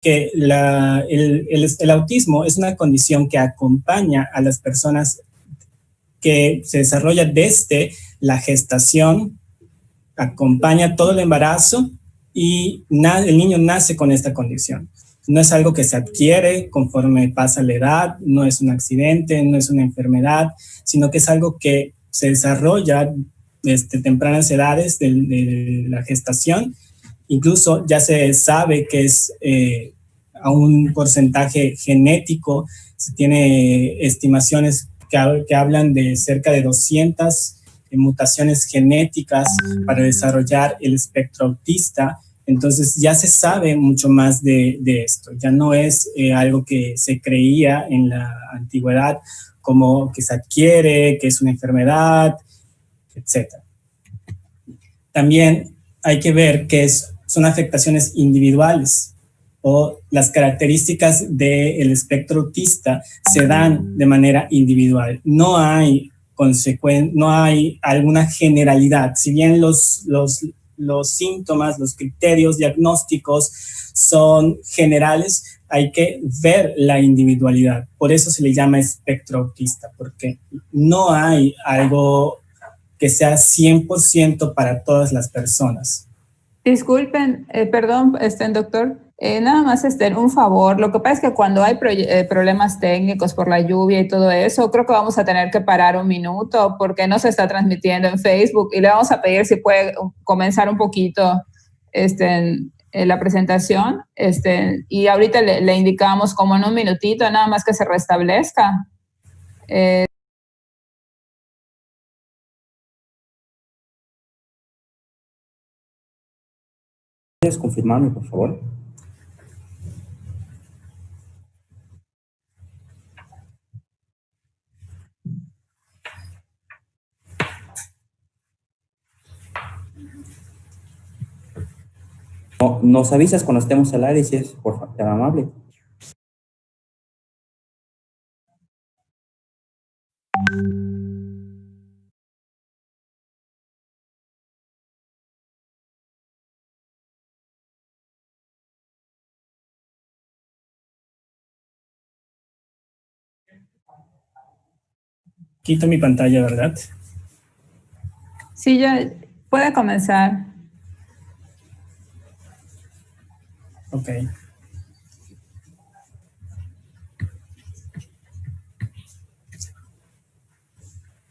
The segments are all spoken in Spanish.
que el autismo es una condición que acompaña a las personas, que se desarrolla desde la gestación, acompaña todo el embarazo y el niño nace con esta condición. No es algo que se adquiere conforme pasa la edad, no es un accidente, no es una enfermedad, sino que es algo que se desarrolla desde tempranas edades de la gestación. Incluso ya se sabe que es a un porcentaje genético. Se tiene estimaciones que hablan de cerca de 200 mutaciones genéticas para desarrollar el espectro autista. Entonces ya se sabe mucho más de esto. Ya no es algo que se creía en la antigüedad como que se adquiere, que es una enfermedad, etc. También hay que ver que son afectaciones individuales, o las características del espectro autista se dan de manera individual. No hay alguna generalidad. Si bien los síntomas, los criterios diagnósticos son generales, hay que ver la individualidad. Por eso se le llama espectro autista, porque no hay algo que sea 100% para todas las personas. Disculpen, perdón, doctor, nada más un favor. Lo que pasa es que cuando hay problemas técnicos por la lluvia y todo eso, creo que vamos a tener que parar un minuto porque no se está transmitiendo en Facebook, y le vamos a pedir si puede comenzar un poquito en la presentación, y ahorita le indicamos como en un minutito, nada más que se restablezca. ¿Puedes confirmarme, por favor? Nos avisas cuando estemos al aire, si es por favor tan amable. Quito mi pantalla, ¿verdad? Sí, ya puede comenzar. Ok.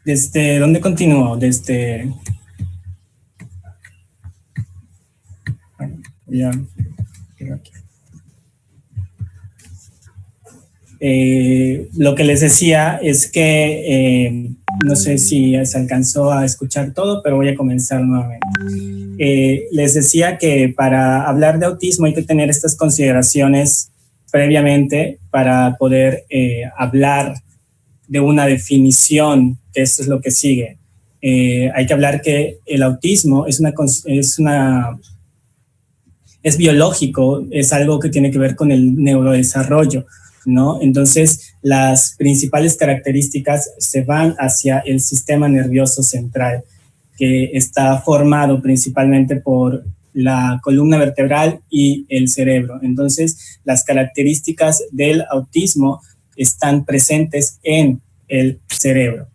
¿Desde dónde continúo? Desde... Bueno, ya... lo que les decía es que no sé si se alcanzó a escuchar todo, pero voy a comenzar nuevamente. Les decía que para hablar de autismo hay que tener estas consideraciones previamente para poder hablar de una definición, que esto es lo que sigue. Hay que hablar que el autismo es biológico, es algo que tiene que ver con el neurodesarrollo, ¿no? Entonces, las principales características se van hacia el sistema nervioso central, que está formado principalmente por la columna vertebral y el cerebro. Entonces, las características del autismo están presentes en el cerebro.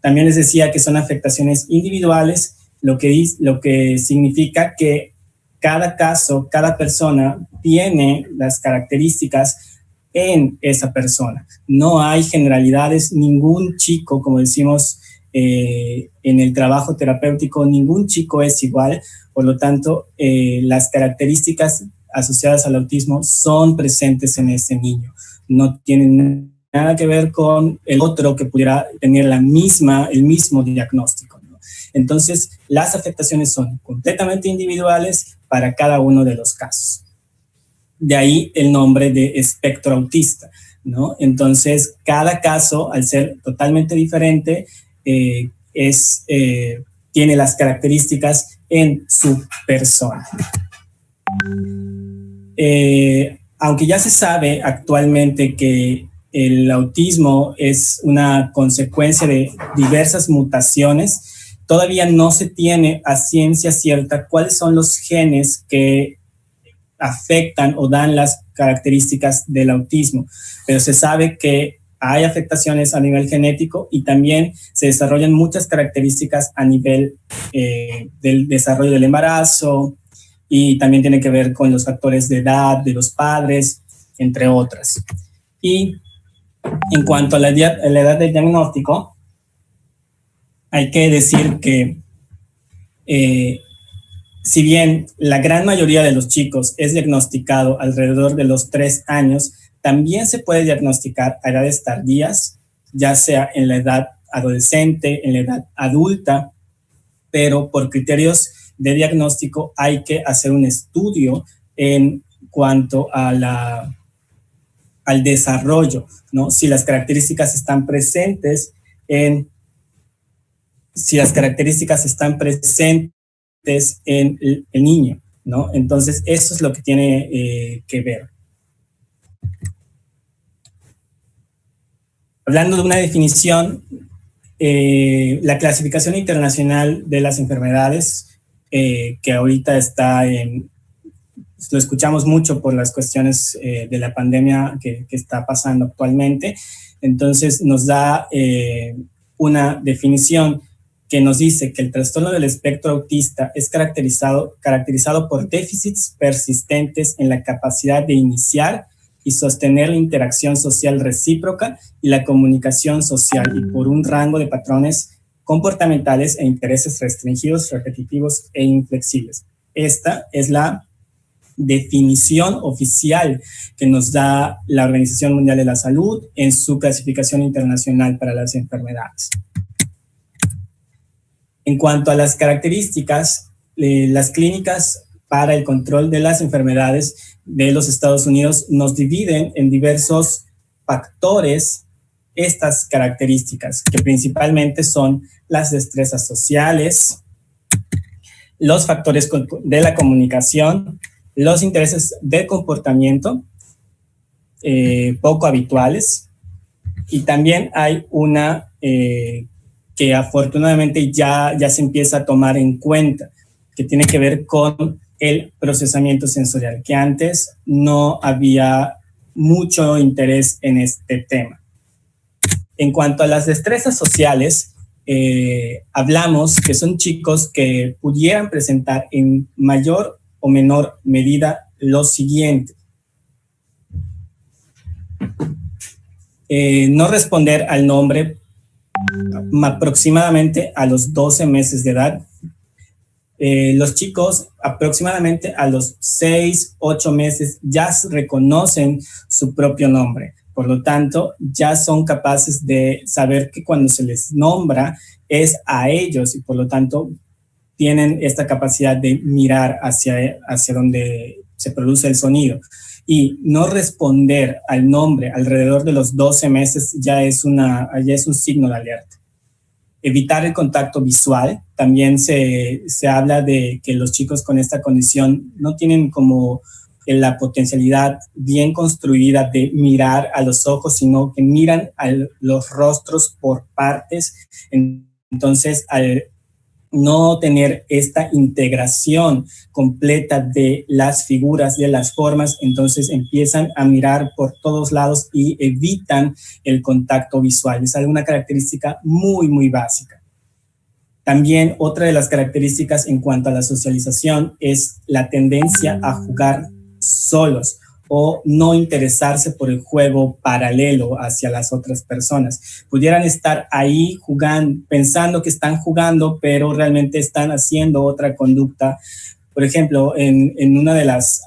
También les decía que son afectaciones individuales, lo que significa que cada caso, cada persona tiene las características en esa persona. No hay generalidades, ningún chico, como decimos en el trabajo terapéutico, ningún chico es igual, por lo tanto, las características asociadas al autismo son presentes en ese niño. No tienen nada que ver con el otro que pudiera tener el mismo diagnóstico, ¿no? Entonces, las afectaciones son completamente individuales para cada uno de los casos. De ahí el nombre de espectro autista, ¿no? Entonces, cada caso, al ser totalmente diferente, tiene las características en su persona. Aunque ya se sabe actualmente que el autismo es una consecuencia de diversas mutaciones, todavía no se tiene a ciencia cierta cuáles son los genes que afectan o dan las características del autismo, pero se sabe que hay afectaciones a nivel genético y también se desarrollan muchas características a nivel del desarrollo del embarazo, y también tiene que ver con los factores de edad de los padres, entre otras. Y en cuanto a la edad del diagnóstico, hay que decir que si bien la gran mayoría de los chicos es diagnosticado alrededor de los 3 años, también se puede diagnosticar a edades tardías, ya sea en la edad adolescente, en la edad adulta, pero por criterios de diagnóstico hay que hacer un estudio en cuanto a al desarrollo, ¿no? Si las características están presentes en el niño, ¿no? Entonces, eso es lo que tiene que ver. Hablando de una definición, la clasificación internacional de las enfermedades, que ahorita lo escuchamos mucho por las cuestiones de la pandemia que está pasando actualmente, entonces nos da una definición que nos dice que el trastorno del espectro autista es caracterizado por déficits persistentes en la capacidad de iniciar y sostener la interacción social recíproca y la comunicación social, y por un rango de patrones comportamentales e intereses restringidos, repetitivos e inflexibles. Esta es la definición oficial que nos da la Organización Mundial de la Salud en su clasificación internacional para las enfermedades. En cuanto a las características, las clínicas para el control de las enfermedades de los Estados Unidos nos dividen en diversos factores estas características, que principalmente son las destrezas sociales, los factores de la comunicación, los intereses del comportamiento poco habituales, y también hay una que afortunadamente ya se empieza a tomar en cuenta, que tiene que ver con el procesamiento sensorial, que antes no había mucho interés en este tema. En cuanto a las destrezas sociales, hablamos que son chicos que pudieran presentar en mayor o menor medida lo siguiente: no responder al nombre aproximadamente a los 12 meses de edad. Los chicos aproximadamente a los 6, 8 meses ya reconocen su propio nombre. Por lo tanto, ya son capaces de saber que cuando se les nombra es a ellos, y por lo tanto tienen esta capacidad de mirar hacia donde se produce el sonido. Y no responder al nombre alrededor de los 12 meses ya es un signo de alerta. Evitar el contacto visual. También se habla de que los chicos con esta condición no tienen como la potencialidad bien construida de mirar a los ojos, sino que miran a los rostros por partes. Entonces, al no tener esta integración completa de las figuras, de las formas, entonces empiezan a mirar por todos lados y evitan el contacto visual. Es alguna característica muy, muy básica. También otra de las características en cuanto a la socialización es la tendencia a jugar solos o no interesarse por el juego paralelo hacia las otras personas. Pudieran estar ahí jugando, pensando que están jugando, pero realmente están haciendo otra conducta. Por ejemplo, en una de las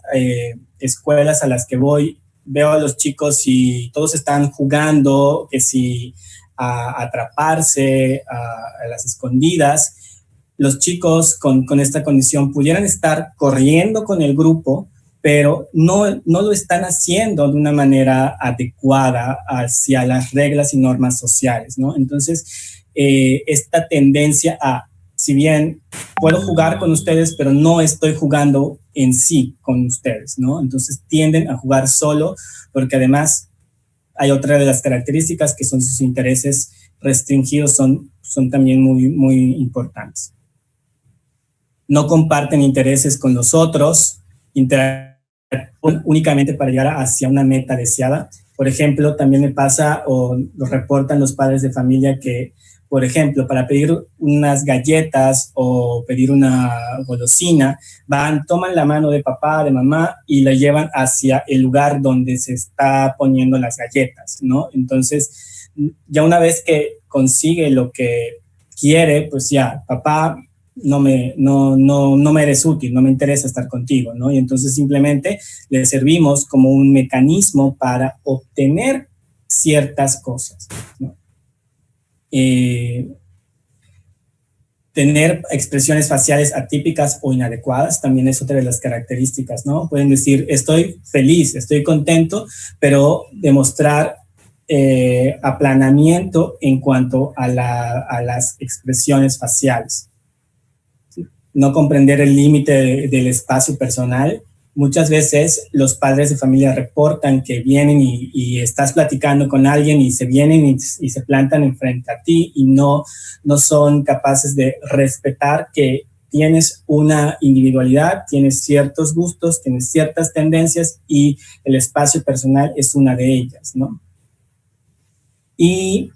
escuelas a las que voy, veo a los chicos y todos están jugando, que si a atraparse, a las escondidas. Los chicos con esta condición pudieran estar corriendo con el grupo, pero no lo están haciendo de una manera adecuada hacia las reglas y normas sociales, ¿no? Entonces, esta tendencia a, si bien puedo jugar con ustedes, pero no estoy jugando en sí con ustedes, ¿no? Entonces tienden a jugar solo, porque además hay otra de las características que son sus intereses restringidos, son también muy, muy importantes. No comparten intereses con los otros, interactúan únicamente para llegar hacia una meta deseada. Por ejemplo, también me pasa o lo reportan los padres de familia que, por ejemplo, para pedir unas galletas o pedir una golosina, toman la mano de papá, de mamá y la llevan hacia el lugar donde se está poniendo las galletas, ¿no? Entonces, ya una vez que consigue lo que quiere, pues ya, papá, no me eres útil, no me interesa estar contigo, ¿no? Y entonces simplemente le servimos como un mecanismo para obtener ciertas cosas, ¿no? Tener expresiones faciales atípicas o inadecuadas también es otra de las características, ¿no? Pueden decir, estoy feliz, estoy contento, pero demostrar aplanamiento en cuanto a las expresiones faciales. No comprender el límite del espacio personal. Muchas veces los padres de familia reportan que vienen y estás platicando con alguien y se vienen y se plantan enfrente a ti y no son capaces de respetar que tienes una individualidad, tienes ciertos gustos, tienes ciertas tendencias y el espacio personal es una de ellas, ¿no? Y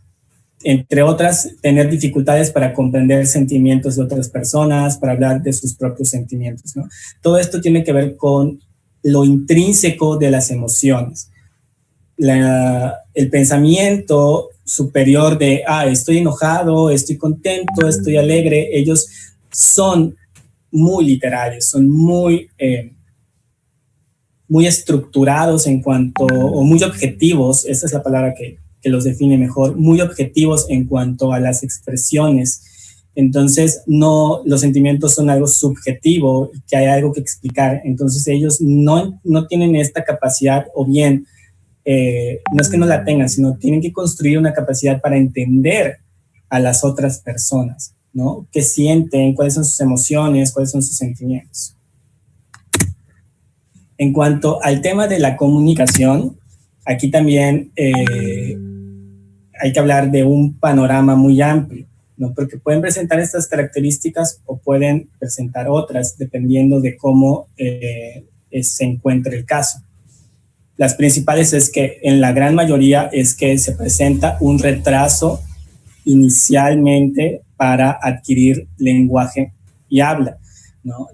entre otras, tener dificultades para comprender sentimientos de otras personas, para hablar de sus propios sentimientos, ¿no? Todo esto tiene que ver con lo intrínseco de las emociones. El pensamiento superior de, estoy enojado, estoy contento, estoy alegre, ellos son muy literales, son muy estructurados o muy objetivos, esa es la palabra que los define mejor, muy objetivos en cuanto a las expresiones. Entonces, los sentimientos son algo subjetivo, que hay algo que explicar. Entonces, ellos no tienen esta capacidad, o bien, no es que no la tengan, sino tienen que construir una capacidad para entender a las otras personas, ¿no? ¿Qué sienten? ¿Cuáles son sus emociones? ¿Cuáles son sus sentimientos? En cuanto al tema de la comunicación, aquí también hay que hablar de un panorama muy amplio, ¿no? Porque pueden presentar estas características o pueden presentar otras, dependiendo de cómo se encuentre el caso. Las principales es que en la gran mayoría es que se presenta un retraso inicialmente para adquirir lenguaje y habla, ¿no?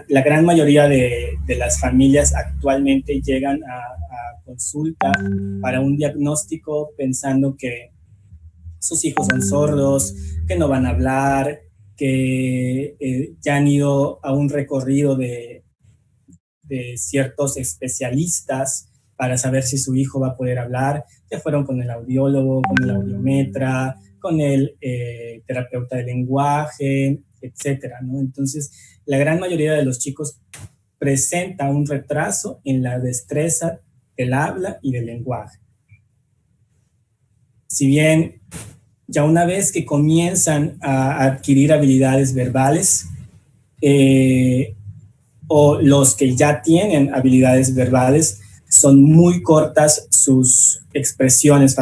La gran mayoría de las familias actualmente llegan a consulta para un diagnóstico pensando que sus hijos son sordos, que no van a hablar, que ya han ido a un recorrido de ciertos especialistas para saber si su hijo va a poder hablar. Ya fueron con el audiólogo, con el audiometra, con el terapeuta de lenguaje, etcétera, ¿no? Entonces, la gran mayoría de los chicos presenta un retraso en la destreza del habla y del lenguaje. Si bien ya una vez que comienzan a adquirir habilidades verbales, o los que ya tienen habilidades verbales, son muy cortas sus expresiones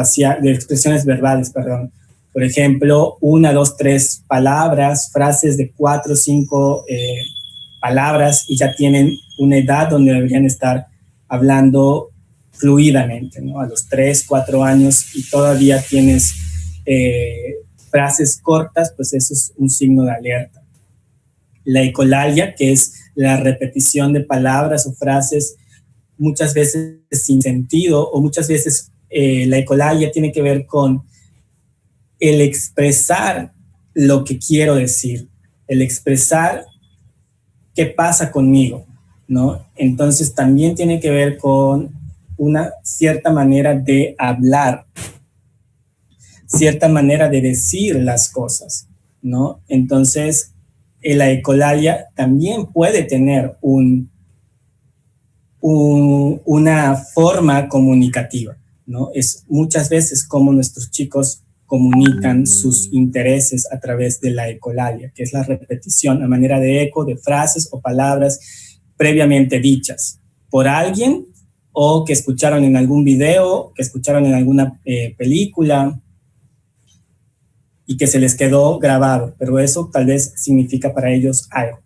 verbales, perdón. Por ejemplo, 1, 2, 3 palabras, frases de 4, 5 palabras, y ya tienen una edad donde deberían estar hablando fluidamente, ¿no? A los 3, 4 años y todavía tienes frases cortas, pues eso es un signo de alerta. La ecolalia, que es la repetición de palabras o frases muchas veces sin sentido, o muchas veces la ecolalia tiene que ver con el expresar lo que quiero decir, el expresar qué pasa conmigo, ¿no? Entonces también tiene que ver con una cierta manera de hablar, cierta manera de decir las cosas, ¿no? Entonces, la ecolalia también puede tener una forma comunicativa, ¿no? Es muchas veces como nuestros chicos comunican sus intereses a través de la ecolalia, que es la repetición a manera de eco de frases o palabras previamente dichas por alguien, o que escucharon en algún video, que escucharon en alguna película y que se les quedó grabado, pero eso tal vez significa para ellos algo.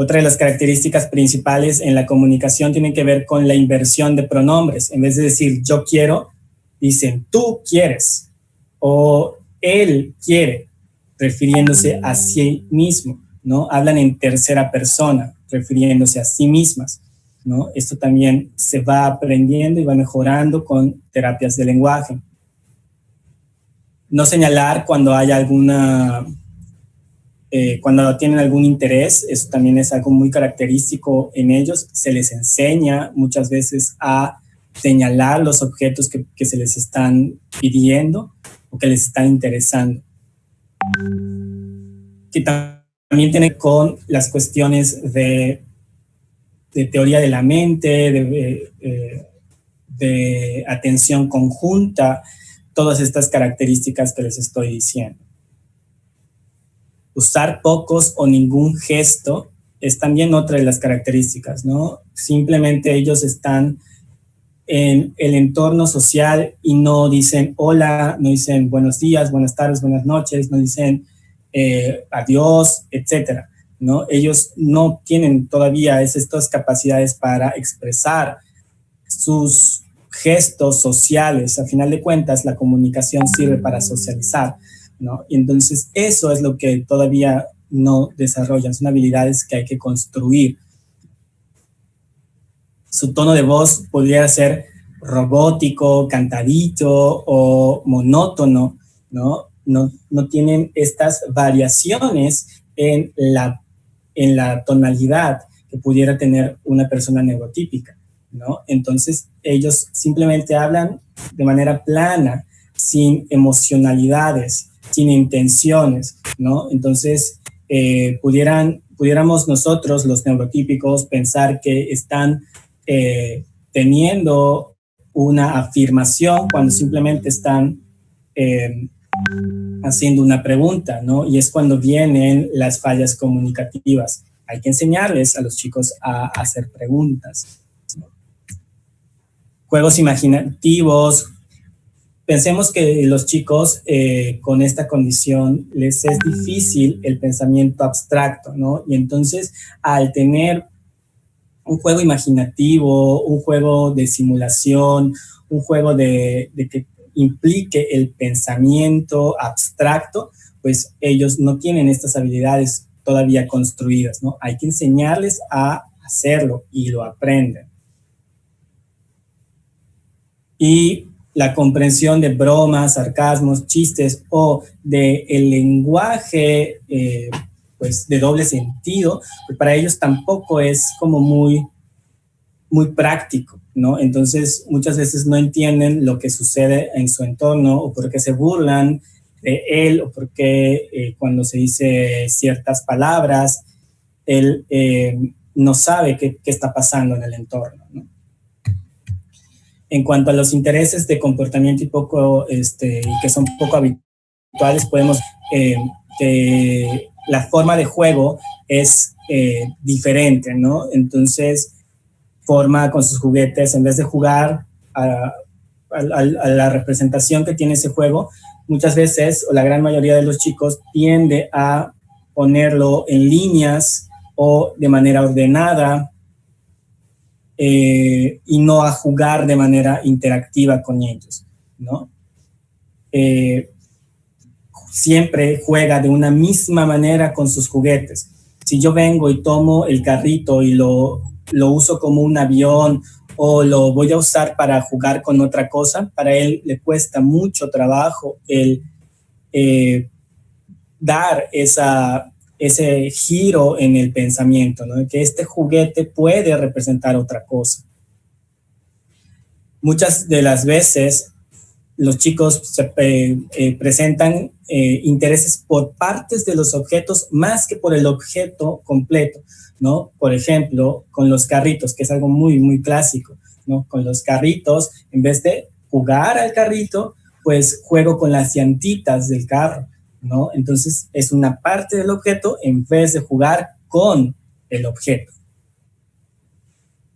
Otra de las características principales en la comunicación tiene que ver con la inversión de pronombres. En vez de decir yo quiero, dicen tú quieres o él quiere, refiriéndose a sí mismo, ¿no? Hablan en tercera persona, refiriéndose a sí mismas, ¿no? Esto también se va aprendiendo y va mejorando con terapias de lenguaje. No señalar cuando hay cuando tienen algún interés, eso también es algo muy característico en ellos. Se les enseña muchas veces a señalar los objetos que se les están pidiendo o que les están interesando. Que también tiene con las cuestiones de teoría de la mente, de atención conjunta, todas estas características que les estoy diciendo. Usar pocos o ningún gesto es también otra de las características, ¿no? Simplemente ellos están en el entorno social y no dicen hola, no dicen buenos días, buenas tardes, buenas noches, no dicen adiós, etcétera, ¿no? Ellos no tienen todavía estas capacidades para expresar sus gestos sociales. A final de cuentas, la comunicación sirve para socializar, ¿no? Y entonces eso es lo que todavía no desarrollan, son habilidades que hay que construir. Su tono de voz podría ser robótico, cantadito o monótono, ¿no? No tienen estas variaciones en la tonalidad que pudiera tener una persona neurotípica, ¿no? Entonces ellos simplemente hablan de manera plana, sin emocionalidades, sin intenciones, ¿no? Entonces pudiéramos nosotros, los neurotípicos, pensar que están teniendo una afirmación cuando simplemente están haciendo una pregunta, ¿no? Y es cuando vienen las fallas comunicativas. Hay que enseñarles a los chicos a hacer preguntas, ¿no? Juegos imaginativos. Pensemos que los chicos con esta condición les es difícil el pensamiento abstracto, ¿no? Y entonces al tener un juego imaginativo, un juego de simulación, un juego de que implique el pensamiento abstracto, pues ellos no tienen estas habilidades todavía construidas, ¿no? Hay que enseñarles a hacerlo y lo aprenden. Y la comprensión de bromas, sarcasmos, chistes o de el lenguaje pues de doble sentido, pues para ellos tampoco es como muy práctico, ¿no? Entonces muchas veces no entienden lo que sucede en su entorno o por qué se burlan de él o por qué cuando se dice ciertas palabras, él no sabe qué está pasando en el entorno, ¿no? En cuanto a los intereses de comportamiento y que son poco habituales, podemos que la forma de juego es diferente, ¿no? Entonces forma con sus juguetes, en vez de jugar a la representación que tiene ese juego, muchas veces, o la gran mayoría de los chicos, tiende a ponerlo en líneas o de manera ordenada, y no a jugar de manera interactiva con ellos, ¿no? Siempre juega de una misma manera con sus juguetes. Si yo vengo y tomo el carrito y lo uso como un avión o lo voy a usar para jugar con otra cosa, para él le cuesta mucho trabajo el dar ese giro en el pensamiento, ¿no? Que este juguete puede representar otra cosa. Muchas de las veces los chicos presentan intereses por partes de los objetos más que por el objeto completo, ¿no? Por ejemplo, con los carritos, que es algo muy, muy clásico, ¿no? Con los carritos, en vez de jugar al carrito, pues juego con las llantitas del carro, ¿no? Entonces es una parte del objeto en vez de jugar con el objeto.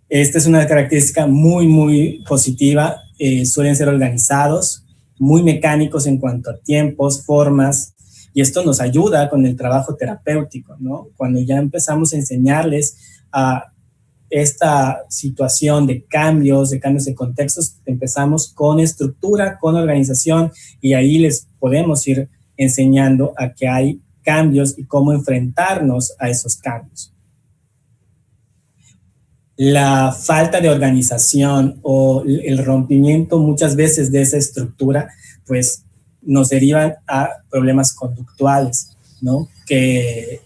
Esta es una característica muy, muy positiva. Suelen ser organizados, muy mecánicos en cuanto a tiempos, formas, Y esto nos ayuda con el trabajo terapéutico, ¿no? Cuando ya empezamos a enseñarles a esta situación de cambios de contextos, empezamos con estructura, con organización, y ahí les podemos ir enseñando a que hay cambios y cómo enfrentarnos a esos cambios. La falta de organización o el rompimiento muchas veces de esa estructura, pues nos derivan a problemas conductuales, ¿no? Que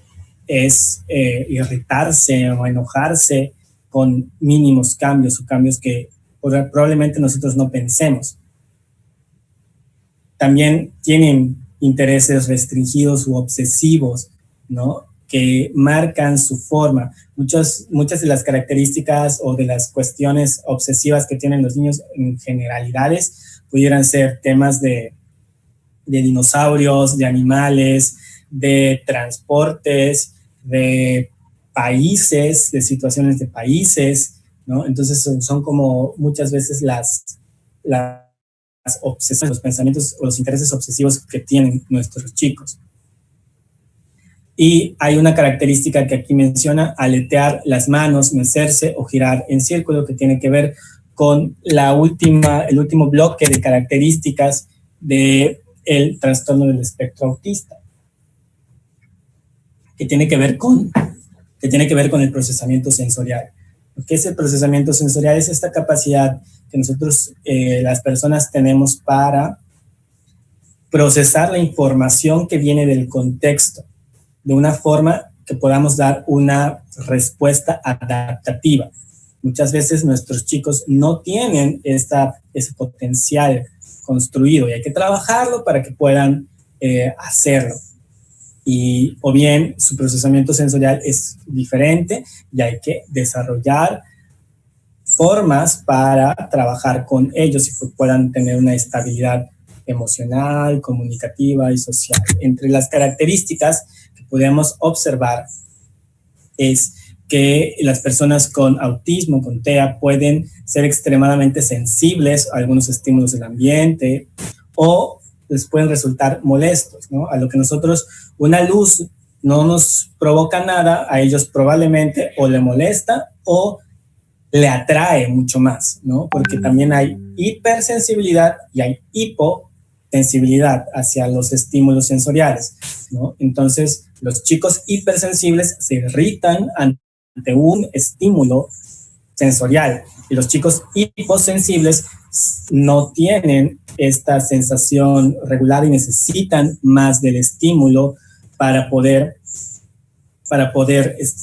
es irritarse o enojarse con mínimos cambios o cambios que probablemente nosotros no pensemos. También tienen intereses restringidos u obsesivos, ¿no? Que marcan su forma. Muchas de las características o de las cuestiones obsesivas que tienen los niños en generalidades pudieran ser temas de dinosaurios, de animales, de transportes, de países, de situaciones de países, ¿no? Entonces son como muchas veces las obsesiones, los pensamientos o los intereses obsesivos que tienen nuestros chicos. Y hay una característica que aquí menciona: aletear las manos, mecerse o girar en círculo, que tiene que ver con el último bloque de características del trastorno del espectro autista, que tiene que ver con el procesamiento sensorial. ¿Qué es el procesamiento sensorial? Es esta capacidad que nosotros, las personas, tenemos para procesar la información que viene del contexto de una forma que podamos dar una respuesta adaptativa. Muchas veces nuestros chicos no tienen ese potencial construido y hay que trabajarlo para que puedan hacerlo. O bien su procesamiento sensorial es diferente y hay que desarrollar formas para trabajar con ellos y que puedan tener una estabilidad emocional, comunicativa y social. Entre las características que podemos observar es que las personas con autismo, con TEA, pueden ser extremadamente sensibles a algunos estímulos del ambiente o les pueden resultar molestos, ¿no? A lo que nosotros, una luz no nos provoca nada, a ellos probablemente o le molesta o le atrae mucho más, ¿no? Porque también hay hipersensibilidad y hay hiposensibilidad hacia los estímulos sensoriales, ¿no? Entonces, los chicos hipersensibles se irritan ante un estímulo sensorial y los chicos hiposensibles no tienen esta sensación regular y necesitan más del estímulo para poder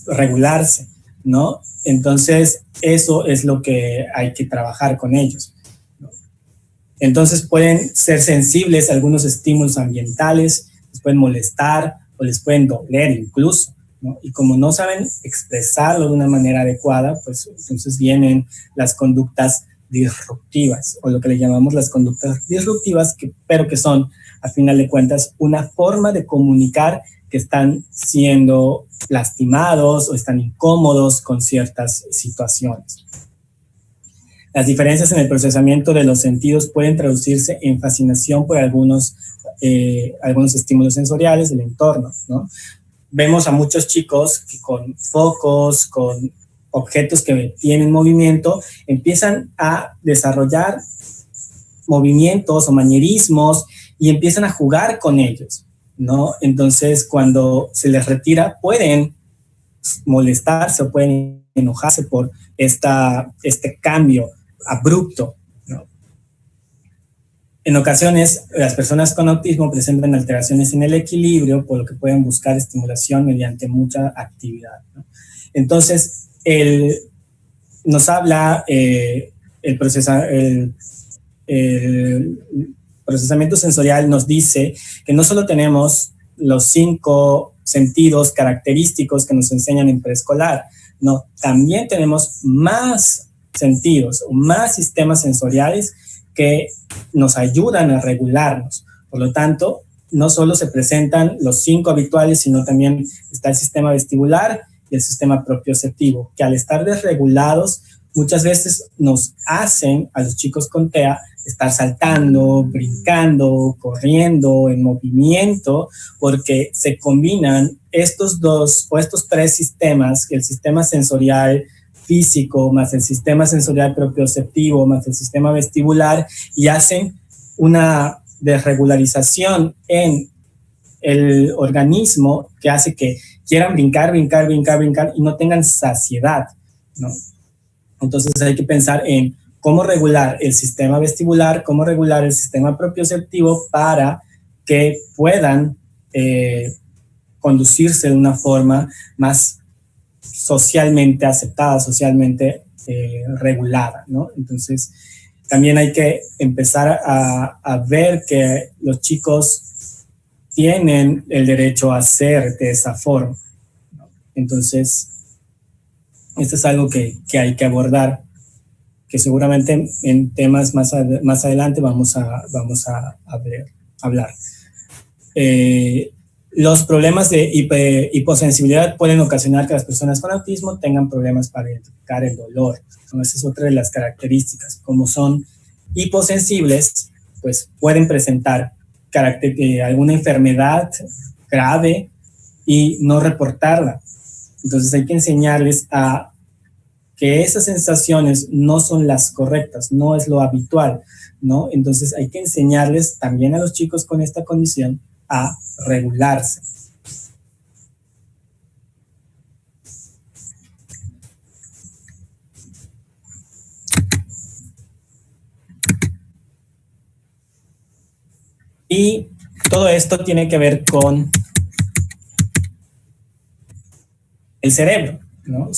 regularse, ¿no? Entonces, eso es lo que hay que trabajar con ellos, ¿no? Entonces, pueden ser sensibles a algunos estímulos ambientales, les pueden molestar o les pueden doler incluso, ¿no? Y como no saben expresarlo de una manera adecuada, pues entonces vienen las conductas disruptivas, o lo que le llamamos las conductas disruptivas, pero que son, a final de cuentas, una forma de comunicar que están siendo lastimados o están incómodos con ciertas situaciones. Las diferencias en el procesamiento de los sentidos pueden traducirse en fascinación por algunos estímulos sensoriales del entorno, ¿no? Vemos a muchos chicos que con focos, con objetos que tienen movimiento, empiezan a desarrollar movimientos o manierismos y empiezan a jugar con ellos, ¿no? Entonces, cuando se les retira, pueden molestarse o pueden enojarse por este cambio abrupto, ¿no? En ocasiones, las personas con autismo presentan alteraciones en el equilibrio, por lo que pueden buscar estimulación mediante mucha actividad, ¿no? Entonces, nos habla el procesamiento sensorial, nos dice que no solo tenemos los 5 sentidos característicos que nos enseñan en preescolar, no, también tenemos más sentidos o más sistemas sensoriales que nos ayudan a regularnos. Por lo tanto, no solo se presentan los 5 habituales, sino también está el sistema vestibular y el sistema propioceptivo, que al estar desregulados muchas veces nos hacen a los chicos con TEA estar saltando, brincando, corriendo, en movimiento, porque se combinan estos dos o estos tres sistemas, el sistema sensorial físico más el sistema sensorial propioceptivo más el sistema vestibular, y hacen una desregularización en el organismo que hace que quieran brincar y no tengan saciedad, ¿no? Entonces hay que pensar en cómo regular el sistema vestibular, cómo regular el sistema propioceptivo para que puedan conducirse de una forma más socialmente aceptada, socialmente regulada, ¿no? Entonces también hay que empezar a ver que los chicos tienen el derecho a ser de esa forma, ¿no? Entonces, esto es algo que hay que abordar, que seguramente en temas más adelante vamos a hablar. Los problemas de hiposensibilidad pueden ocasionar que las personas con autismo tengan problemas para identificar el dolor, ¿no? Esa es otra de las características. Como son hiposensibles, pues pueden presentar alguna enfermedad grave y no reportarla. Entonces hay que enseñarles a que esas sensaciones no son las correctas, no es lo habitual, ¿no? Entonces hay que enseñarles también a los chicos con esta condición a regularse. Y todo esto tiene que ver con el cerebro, ¿no?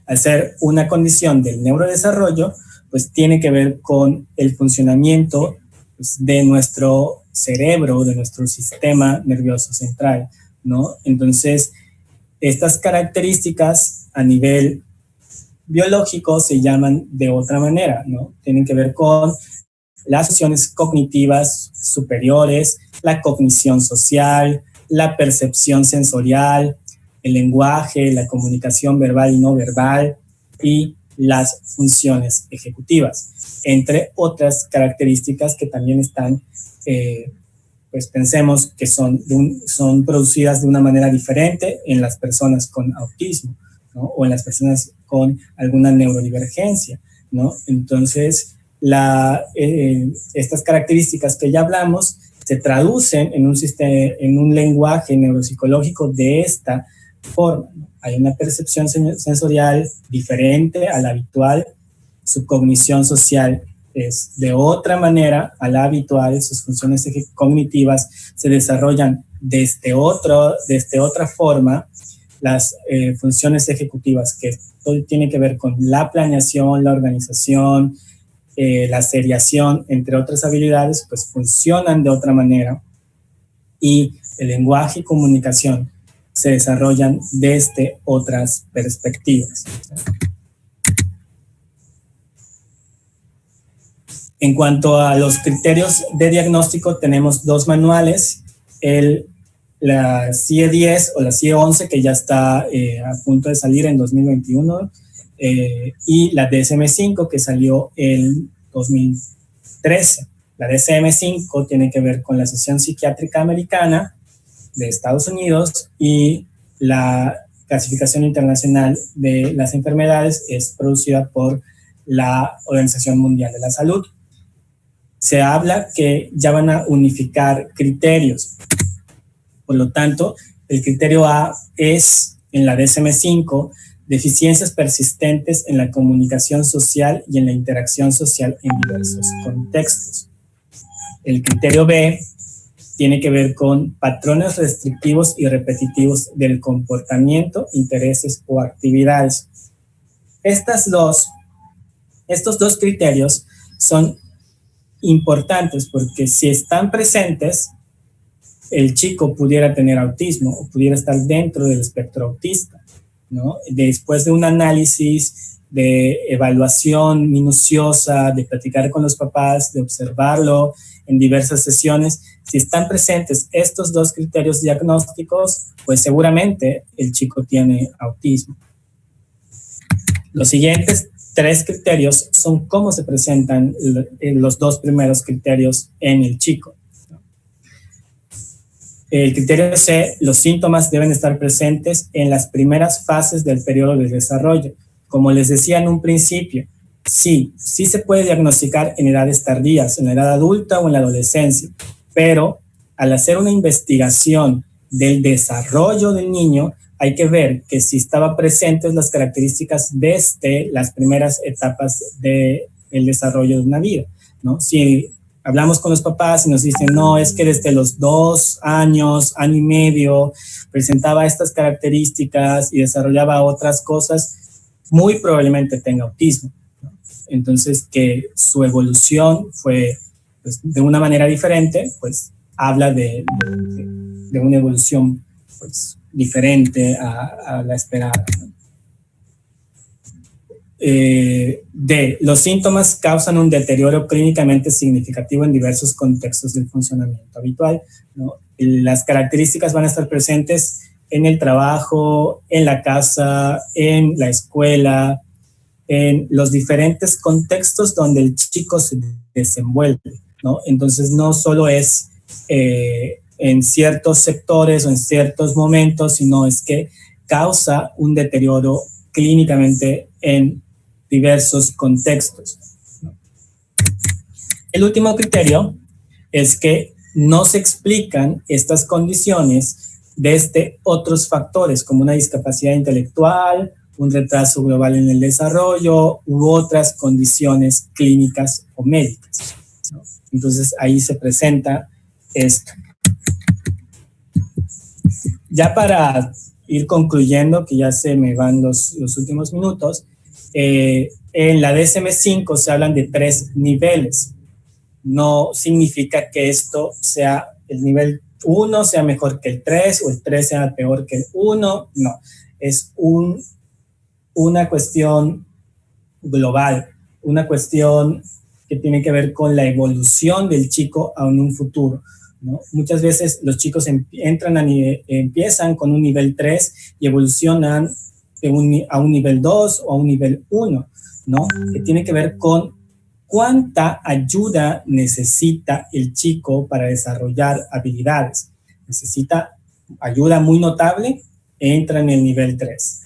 Al ser una condición del neurodesarrollo, pues tiene que ver con el funcionamiento, pues, de nuestro cerebro, de nuestro sistema nervioso central, ¿no? Entonces, estas características a nivel biológico se llaman de otra manera, ¿no? Tienen que ver con las funciones cognitivas superiores, la cognición social, la percepción sensorial, el lenguaje, la comunicación verbal y no verbal y las funciones ejecutivas, entre otras características que también están, pues pensemos que son producidas de una manera diferente en las personas con autismo, ¿no? O en las personas con alguna neurodivergencia, ¿no? Entonces, estas características que ya hablamos se traducen en un lenguaje neuropsicológico de esta forma, ¿no? Hay una percepción sensorial diferente a la habitual, su cognición social es de otra manera a la habitual, sus funciones cognitivas se desarrollan desde otra forma, las funciones ejecutivas, que todo tiene que ver con la planeación, la organización, la seriación, entre otras habilidades, pues funcionan de otra manera, y el lenguaje y comunicación se desarrollan desde otras perspectivas. En cuanto a los criterios de diagnóstico, tenemos dos manuales, la CIE-10 o la CIE-11, que ya está a punto de salir en 2021, y la DSM-5, que salió en 2013. La DSM-5 tiene que ver con la Asociación Psiquiátrica Americana de Estados Unidos, y la clasificación internacional de las enfermedades es producida por la Organización Mundial de la Salud. Se habla que ya van a unificar criterios. Por lo tanto, el criterio A es, en la DSM-5, deficiencias persistentes en la comunicación social y en la interacción social en diversos contextos. El criterio B tiene que ver con patrones restrictivos y repetitivos del comportamiento, intereses o actividades. Estos dos criterios son importantes porque si están presentes, el chico pudiera tener autismo o pudiera estar dentro del espectro autista, ¿no? Después de un análisis, de evaluación minuciosa, de platicar con los papás, de observarlo en diversas sesiones, si están presentes estos dos criterios diagnósticos, pues seguramente el chico tiene autismo. Los siguientes 3 criterios son cómo se presentan los 2 primeros criterios en el chico. El criterio C, los síntomas deben estar presentes en las primeras fases del periodo de desarrollo. Como les decía en un principio, sí se puede diagnosticar en edades tardías, en la edad adulta o en la adolescencia, pero al hacer una investigación del desarrollo del niño, hay que ver que si estaban presentes las características desde las primeras etapas del desarrollo de una vida, ¿no? Si hablamos con los papás y nos dicen, no, es que desde los 2 años, año y medio, presentaba estas características y desarrollaba otras cosas, muy probablemente tenga autismo, ¿no? Entonces, que su evolución fue pues, de una manera diferente, pues habla de una evolución pues, diferente a la esperada, ¿no? D. Los síntomas causan un deterioro clínicamente significativo en diversos contextos del funcionamiento habitual, ¿no? Las características van a estar presentes en el trabajo, en la casa, en la escuela, en los diferentes contextos donde el chico se desenvuelve, ¿no? Entonces, no solo es en ciertos sectores o en ciertos momentos, sino es que causa un deterioro clínicamente en diversos contextos. El último criterio es que no se explican estas condiciones desde otros factores como una discapacidad intelectual, un retraso global en el desarrollo u otras condiciones clínicas o médicas, ¿no? Entonces ahí se presenta esto. Ya para ir concluyendo, que ya se me van los últimos minutos, en la DSM-5 se hablan de 3 niveles. No significa que esto sea el nivel 1 sea mejor que el 3 o el 3 sea peor que el 1, no. Es una cuestión global, una cuestión que tiene que ver con la evolución del chico en un futuro, ¿no? Muchas veces los chicos empiezan con un nivel 3 y evolucionan a un nivel 2 o a un nivel 1, ¿no? Que tiene que ver con cuánta ayuda necesita el chico para desarrollar habilidades. Necesita ayuda muy notable, entra en el nivel 3.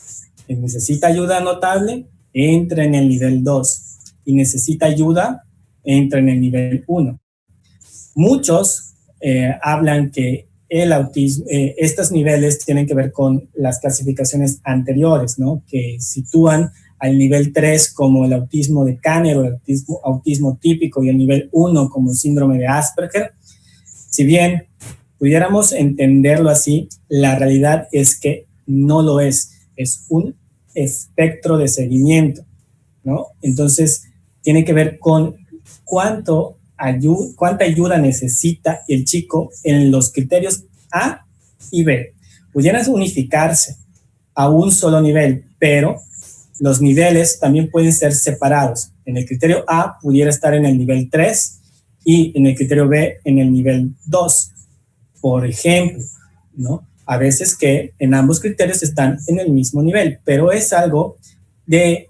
Necesita ayuda notable, entra en el nivel 2. Y necesita ayuda, entra en el nivel 1. Muchos hablan que el autismo, estos niveles tienen que ver con las clasificaciones anteriores, ¿no? Que sitúan al nivel 3 como el autismo de Kanner o el autismo típico y el nivel 1 como el síndrome de Asperger. Si bien pudiéramos entenderlo así, la realidad es que no lo es un espectro de seguimiento, ¿no? Entonces, tiene que ver con cuánta ayuda necesita el chico en los criterios A y B. Pudieran unificarse a un solo nivel, pero los niveles también pueden ser separados. En el criterio A pudiera estar en el nivel 3 y en el criterio B en el nivel 2. Por ejemplo, ¿no? A veces que en ambos criterios están en el mismo nivel, pero es algo de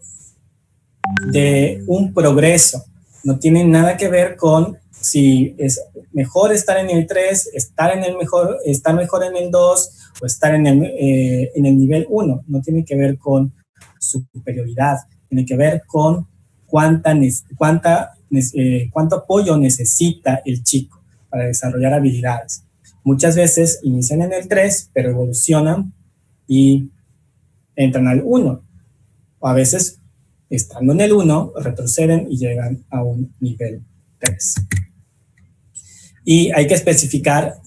un progreso. No tiene nada que ver con si es mejor estar en el 3, estar mejor en el 2 o estar en el nivel 1. No tiene que ver con superioridad, tiene que ver con cuánto apoyo necesita el chico para desarrollar habilidades. Muchas veces inician en el 3, pero evolucionan y entran al 1. O a veces, estando en el 1, retroceden y llegan a un nivel 3. Y hay que especificar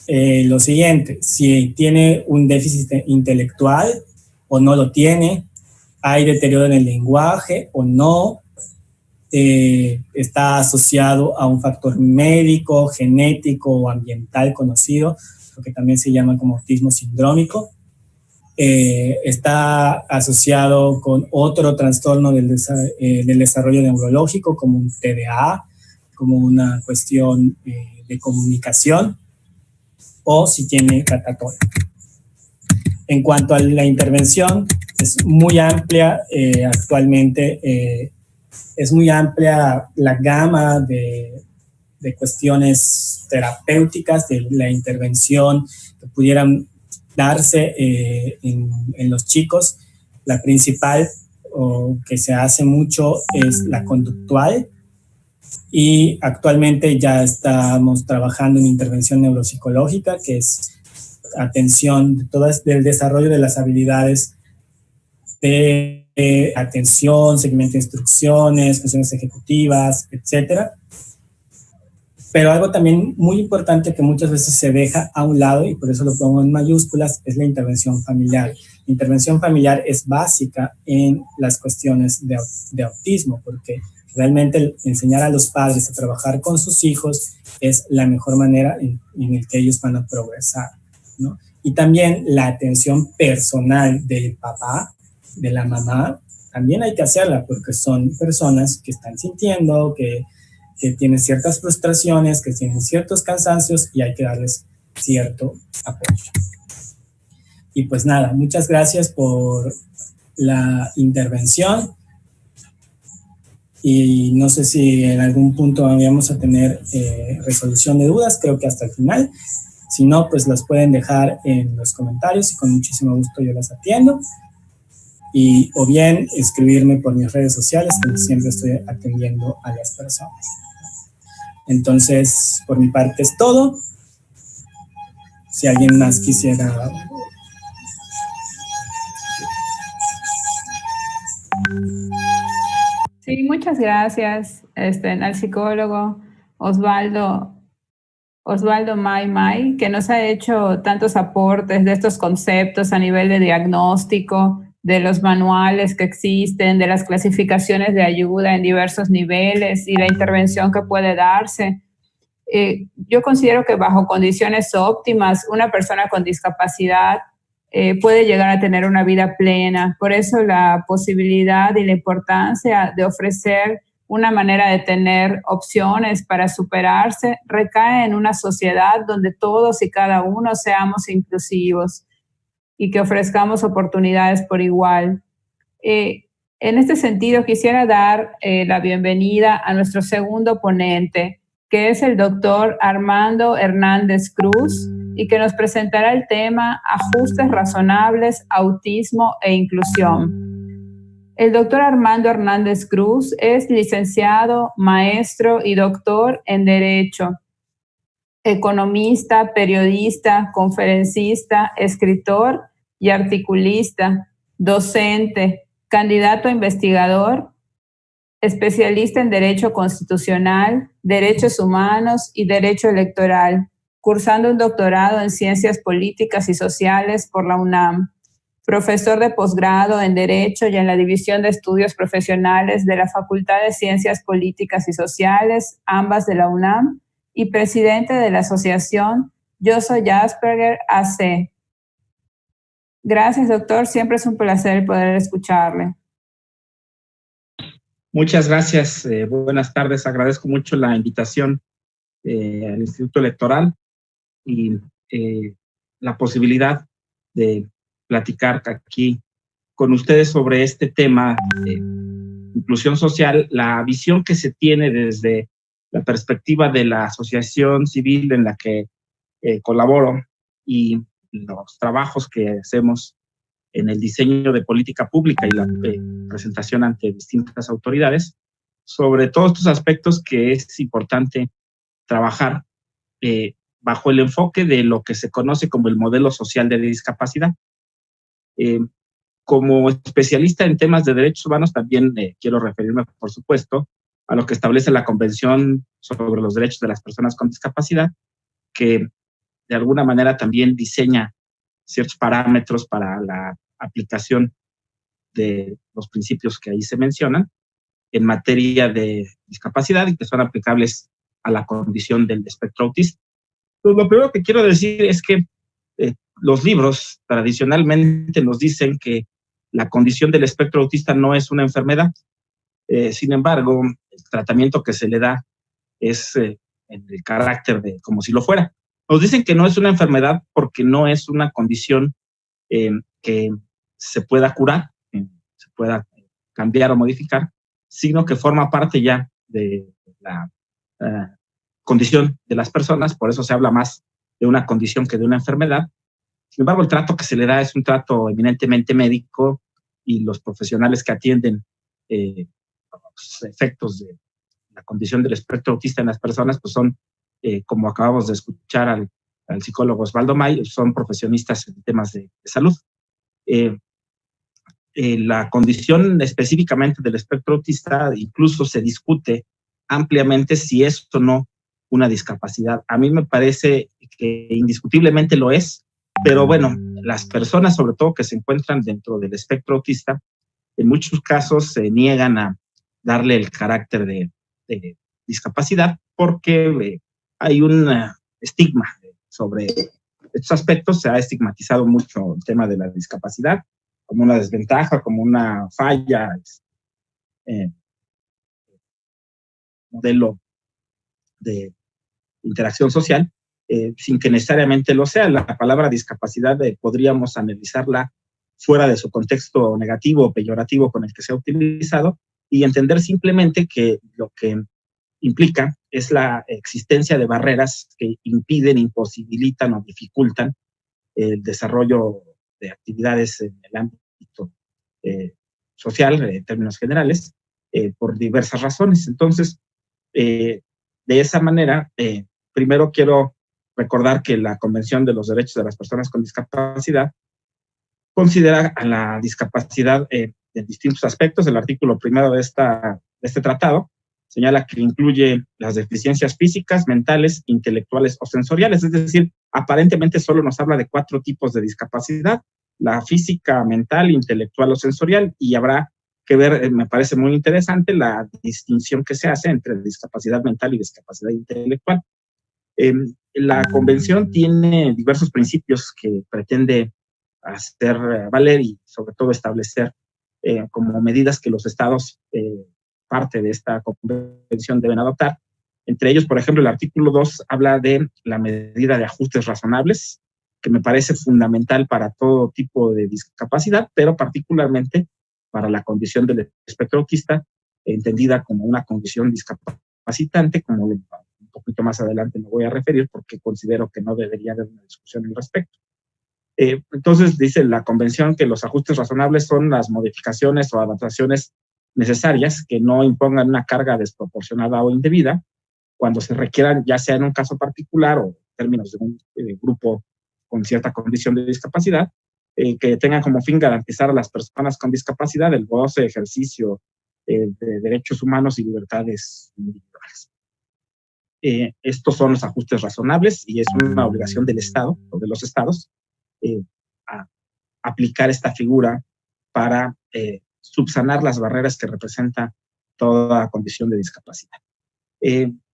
lo siguiente: si tiene un déficit intelectual o no lo tiene, hay deterioro en el lenguaje o no, está asociado a un factor médico, genético o ambiental conocido, lo que también se llama como autismo sindrómico. Está asociado con otro trastorno del desarrollo neurológico, como un TDA, como una cuestión de comunicación, o si tiene catatonia. En cuanto a la intervención, es muy amplia actualmente. Es muy amplia la gama de cuestiones terapéuticas, de la intervención que pudieran darse en los chicos. La principal, o que se hace mucho, es la conductual, y actualmente ya estamos trabajando en intervención neuropsicológica, que es atención de del desarrollo de las habilidades de atención, seguimiento de instrucciones, funciones ejecutivas, etcétera. Pero algo también muy importante que muchas veces se deja a un lado, y por eso lo pongo en mayúsculas, es la intervención familiar. La intervención familiar es básica en las cuestiones de autismo, porque realmente enseñar a los padres a trabajar con sus hijos es la mejor manera en el que ellos van a progresar, ¿no? Y también la atención personal del papá, de la mamá, también hay que hacerla, porque son personas que están sintiendo, que tienen ciertas frustraciones, que tienen ciertos cansancios, y hay que darles cierto apoyo. Y pues nada, muchas gracias por la intervención, y no sé si en algún punto vamos a tener resolución de dudas, creo que hasta el final. Si no, pues las pueden dejar en los comentarios y con muchísimo gusto yo las atiendo. O bien escribirme por mis redes sociales, que siempre estoy atendiendo a las personas. Entonces, por mi parte es todo. Si alguien más quisiera... Sí, muchas gracias al psicólogo Osvaldo May, que nos ha hecho tantos aportes de estos conceptos a nivel de diagnóstico, de los manuales que existen, de las clasificaciones de ayuda en diversos niveles y la intervención que puede darse. Yo considero que bajo condiciones óptimas, una persona con discapacidad puede llegar a tener una vida plena. Por eso la posibilidad y la importancia de ofrecer una manera de tener opciones para superarse recae en una sociedad donde todos y cada uno seamos inclusivos y que ofrezcamos oportunidades por igual. En este sentido, quisiera dar la bienvenida a nuestro segundo ponente, que es el doctor Armando Hernández Cruz, y que nos presentará el tema Ajustes Razonables, Autismo e Inclusión. El doctor Armando Hernández Cruz es licenciado, maestro y doctor en Derecho, economista, periodista, conferencista, escritor y articulista, docente, candidato a investigador, especialista en Derecho Constitucional, Derechos Humanos y Derecho Electoral, cursando un doctorado en Ciencias Políticas y Sociales por la UNAM, profesor de posgrado en Derecho y en la División de Estudios Profesionales de la Facultad de Ciencias Políticas y Sociales, ambas de la UNAM, y presidente de la asociación Yo Soy Asperger AC. Gracias, doctor. Siempre es un placer poder escucharle. Muchas gracias. Buenas tardes. Agradezco mucho la invitación al Instituto Electoral y la posibilidad de platicar aquí con ustedes sobre este tema de inclusión social, la visión que se tiene desde la perspectiva de la asociación civil en la que colaboro y los trabajos que hacemos en el diseño de política pública y la presentación ante distintas autoridades, sobre todos estos aspectos que es importante trabajar bajo el enfoque de lo que se conoce como el modelo social de discapacidad. Como especialista en temas de derechos humanos, también quiero referirme, por supuesto, a lo que establece la Convención sobre los Derechos de las Personas con Discapacidad, que de alguna manera también diseña ciertos parámetros para la aplicación de los principios que ahí se mencionan en materia de discapacidad y que son aplicables a la condición del espectro autista. Pues lo primero que quiero decir es que los libros tradicionalmente nos dicen que la condición del espectro autista no es una enfermedad. Sin embargo, el tratamiento que se le da es en el carácter de como si lo fuera. Nos dicen que no es una enfermedad porque no es una condición que se pueda curar, se pueda cambiar o modificar, sino que forma parte ya de la condición de las personas. Por eso se habla más de una condición que de una enfermedad. Sin embargo, el trato que se le da es un trato eminentemente médico, y los profesionales que atienden los efectos de la condición del espectro autista en las personas, pues son, como acabamos de escuchar al psicólogo Osvaldo May, son profesionistas en temas de salud. La condición específicamente del espectro autista incluso se discute ampliamente si es o no una discapacidad. A mí me parece que indiscutiblemente lo es, pero bueno, las personas sobre todo que se encuentran dentro del espectro autista, en muchos casos se niegan a darle el carácter de discapacidad porque hay un estigma sobre estos aspectos. Se ha estigmatizado mucho el tema de la discapacidad como una desventaja, como una falla, modelo de interacción social, sin que necesariamente lo sea. La palabra discapacidad podríamos analizarla fuera de su contexto negativo o peyorativo con el que se ha utilizado y entender simplemente que lo que implica es la existencia de barreras que impiden, imposibilitan o dificultan el desarrollo de actividades en el ámbito social, en términos generales, por diversas razones. Entonces, de esa manera, primero quiero recordar que la Convención de los Derechos de las Personas con Discapacidad considera a la discapacidad en distintos aspectos. El artículo primero de este tratado señala que incluye las deficiencias físicas, mentales, intelectuales o sensoriales. Es decir, aparentemente solo nos habla de 4 tipos de discapacidad: la física, mental, intelectual o sensorial, y habrá que ver, me parece muy interesante, la distinción que se hace entre discapacidad mental y discapacidad intelectual. La Convención tiene diversos principios que pretende hacer valer y sobre todo establecer como medidas que los estados parte de esta convención deben adoptar. Entre ellos, por ejemplo, el artículo 2 habla de la medida de ajustes razonables, que me parece fundamental para todo tipo de discapacidad, pero particularmente para la condición del espectro autista, entendida como una condición discapacitante, como un poquito más adelante me voy a referir, porque considero que no debería haber una discusión al respecto. Entonces, dice la Convención que los ajustes razonables son las modificaciones o adaptaciones necesarias que no impongan una carga desproporcionada o indebida cuando se requieran, ya sea en un caso particular o en términos de un grupo con cierta condición de discapacidad, que tengan como fin garantizar a las personas con discapacidad el goce, ejercicio de derechos humanos y libertades individuales. Estos son los ajustes razonables y es una obligación del Estado o de los estados a aplicar esta figura para subsanar las barreras que representa toda condición de discapacidad.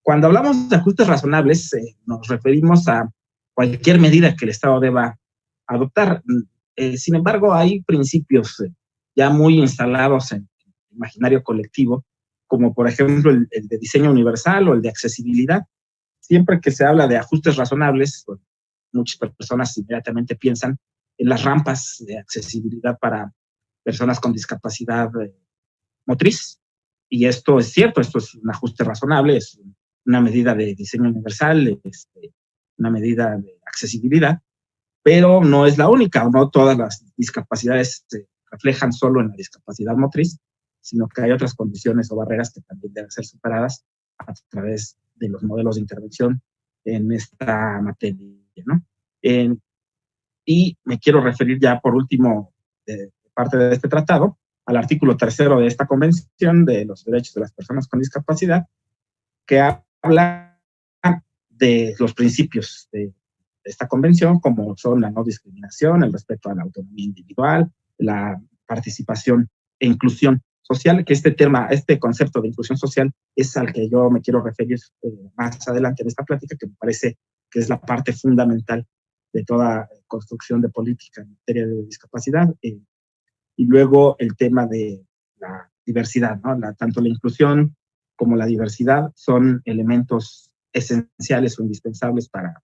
Cuando hablamos de ajustes razonables, nos referimos a cualquier medida que el Estado deba adoptar. Sin embargo, hay principios ya muy instalados en el imaginario colectivo, como por ejemplo el de diseño universal o el de accesibilidad. Siempre que se habla de ajustes razonables, muchas personas inmediatamente piensan en las rampas de accesibilidad para personas con discapacidad motriz. Y esto es cierto, esto es un ajuste razonable, es una medida de diseño universal, una medida de accesibilidad, pero no es la única. No todas las discapacidades se reflejan solo en la discapacidad motriz, sino que hay otras condiciones o barreras que también deben ser superadas a través de los modelos de intervención en esta materia, ¿no? Y me quiero referir ya por último, de parte de este tratado, al artículo 3 de esta Convención de los Derechos de las Personas con Discapacidad, que habla de los principios de esta convención, como son la no discriminación, el respeto a la autonomía individual, la participación e inclusión social, que este concepto de inclusión social es al que yo me quiero referir más adelante en esta plática, que me parece que es la parte fundamental de toda construcción de política en materia de discapacidad. Y luego el tema de la diversidad, ¿no? Tanto la inclusión como la diversidad son elementos esenciales o indispensables para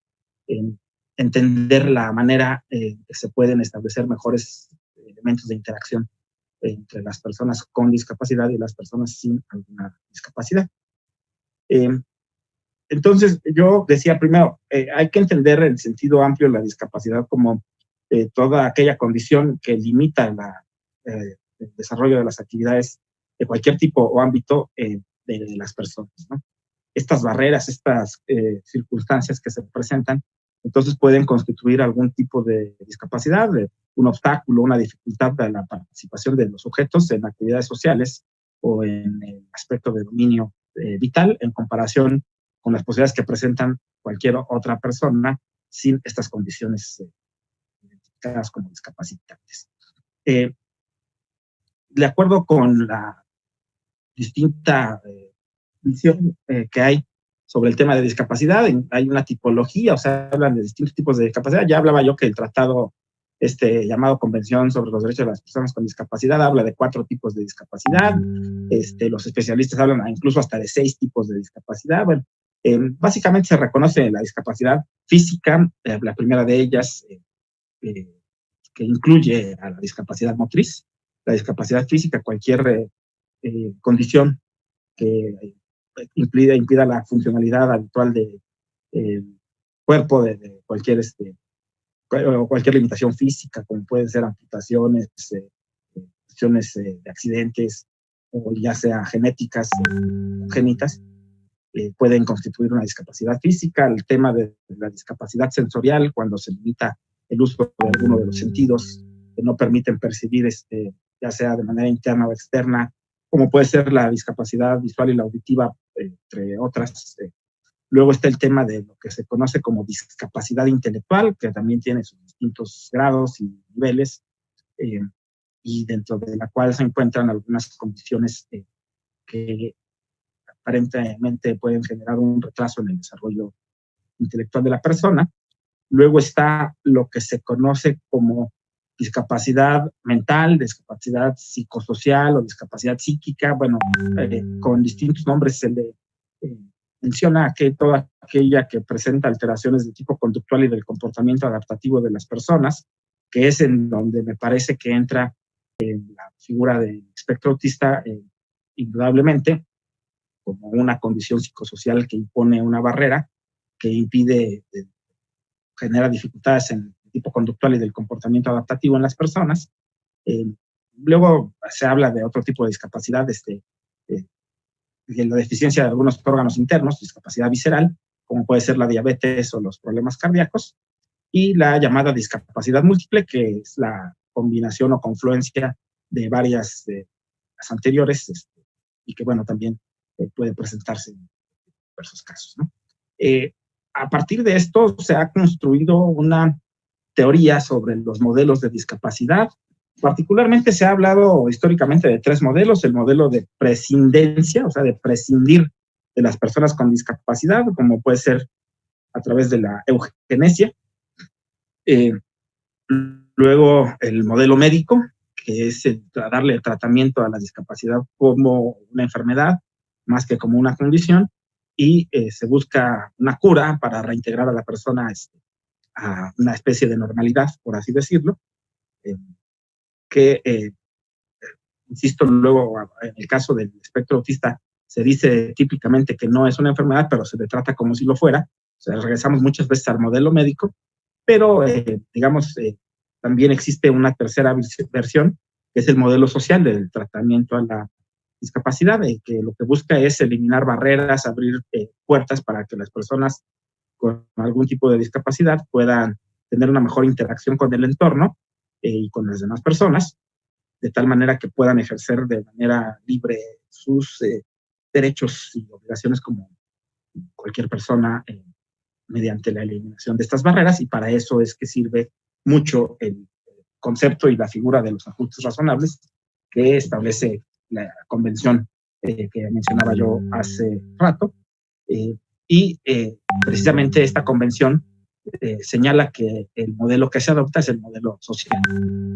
entender la manera que se pueden establecer mejores elementos de interacción entre las personas con discapacidad y las personas sin alguna discapacidad. Entonces, yo decía primero, hay que entender en sentido amplio la discapacidad como toda aquella condición que limita el desarrollo de las actividades de cualquier tipo o ámbito de las personas, ¿no? Estas barreras, estas circunstancias que se presentan, entonces pueden constituir algún tipo de discapacidad, un obstáculo, una dificultad de la participación de los sujetos en actividades sociales o en el aspecto de dominio vital en comparación con las posibilidades que presentan cualquier otra persona sin estas condiciones identificadas como discapacitantes. De acuerdo con la distinta visión que hay sobre el tema de discapacidad, hay una tipología, o sea, hablan de distintos tipos de discapacidad. Ya hablaba yo que el tratado llamado Convención sobre los Derechos de las Personas con Discapacidad habla de 4 tipos de discapacidad. Los especialistas hablan incluso hasta de 6 tipos de discapacidad. Bueno, básicamente se reconoce la discapacidad física, la primera de ellas, que incluye a la discapacidad motriz. La discapacidad física, cualquier condición que impida la funcionalidad habitual del cuerpo de cualquier limitación física, como pueden ser amputaciones, cuestiones de accidentes, o ya sea genéticas, congénitas, pueden constituir una discapacidad física. El tema de la discapacidad sensorial, cuando se limita el uso de alguno de los sentidos que no permiten percibir, ya sea de manera interna o externa, como puede ser la discapacidad visual y la auditiva, entre otras. Luego está el tema de lo que se conoce como discapacidad intelectual, que también tiene sus distintos grados y niveles, y dentro de la cual se encuentran algunas condiciones que aparentemente pueden generar un retraso en el desarrollo intelectual de la persona. Luego está lo que se conoce como discapacidad mental, discapacidad psicosocial o discapacidad psíquica. Bueno, con distintos nombres se le menciona que toda aquella que presenta alteraciones de tipo conductual y del comportamiento adaptativo de las personas, que es en donde me parece que entra la figura del espectro autista, indudablemente, como una condición psicosocial que impone una barrera, que impide, genera dificultades en el tipo conductual y del comportamiento adaptativo en las personas. Luego se habla de otro tipo de discapacidad, de la deficiencia de algunos órganos internos, discapacidad visceral, como puede ser la diabetes o los problemas cardíacos, y la llamada discapacidad múltiple, que es la combinación o confluencia de varias de las anteriores, y que, bueno, también puede presentarse en diversos casos, ¿no? A partir de esto se ha construido una teoría sobre los modelos de discapacidad. Particularmente se ha hablado históricamente de 3 modelos: el modelo de prescindencia, o sea, de prescindir de las personas con discapacidad, como puede ser a través de la eugenesia. Luego el modelo médico, que es darle tratamiento a la discapacidad como una enfermedad, más que como una condición, y se busca una cura para reintegrar a la persona a una especie de normalidad, por así decirlo, que, insisto, luego en el caso del espectro autista se dice típicamente que no es una enfermedad, pero se le trata como si lo fuera. O sea, regresamos muchas veces al modelo médico, pero digamos, también existe una tercera versión, que es el modelo social del tratamiento a la discapacidad, que lo que busca es eliminar barreras, abrir puertas para que las personas con algún tipo de discapacidad puedan tener una mejor interacción con el entorno y con las demás personas, de tal manera que puedan ejercer de manera libre sus derechos y obligaciones como cualquier persona, mediante la eliminación de estas barreras. Y para eso es que sirve mucho el concepto y la figura de los ajustes razonables que establece la convención que mencionaba yo hace rato. Y precisamente esta convención señala que el modelo que se adopta es el modelo social,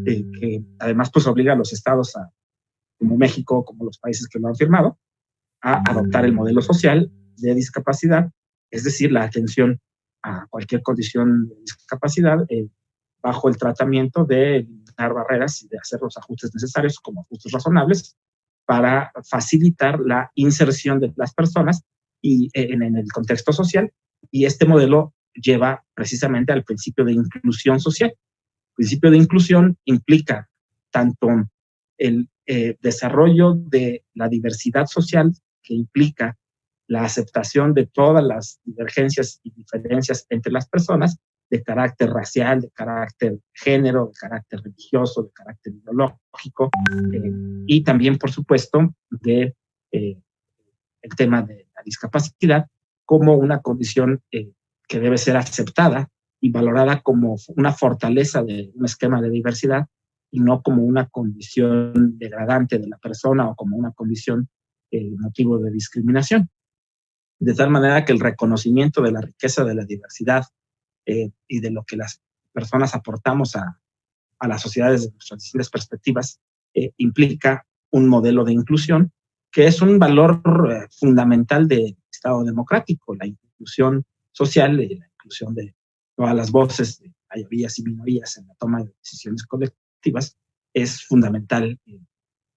que además pues obliga a los estados, como México, como los países que lo han firmado, a adoptar el modelo social de discapacidad, es decir, la atención a cualquier condición de discapacidad bajo el tratamiento de eliminar barreras y de hacer los ajustes necesarios como ajustes razonables para facilitar la inserción de las personas y en el contexto social. Y este modelo lleva precisamente al principio de inclusión social. El principio de inclusión implica tanto el desarrollo de la diversidad social, que implica la aceptación de todas las divergencias y diferencias entre las personas, de carácter racial, de carácter género, de carácter religioso, de carácter ideológico, y también, por supuesto, de el tema de la discapacidad como una condición que debe ser aceptada y valorada como una fortaleza de un esquema de diversidad y no como una condición degradante de la persona o como una condición motivo de discriminación. De tal manera que el reconocimiento de la riqueza de la diversidad y de lo que las personas aportamos a las sociedades de nuestras distintas perspectivas implica un modelo de inclusión que es un valor fundamental del Estado democrático, la inclusión social y la inclusión de todas las voces de mayorías y minorías en la toma de decisiones colectivas es fundamental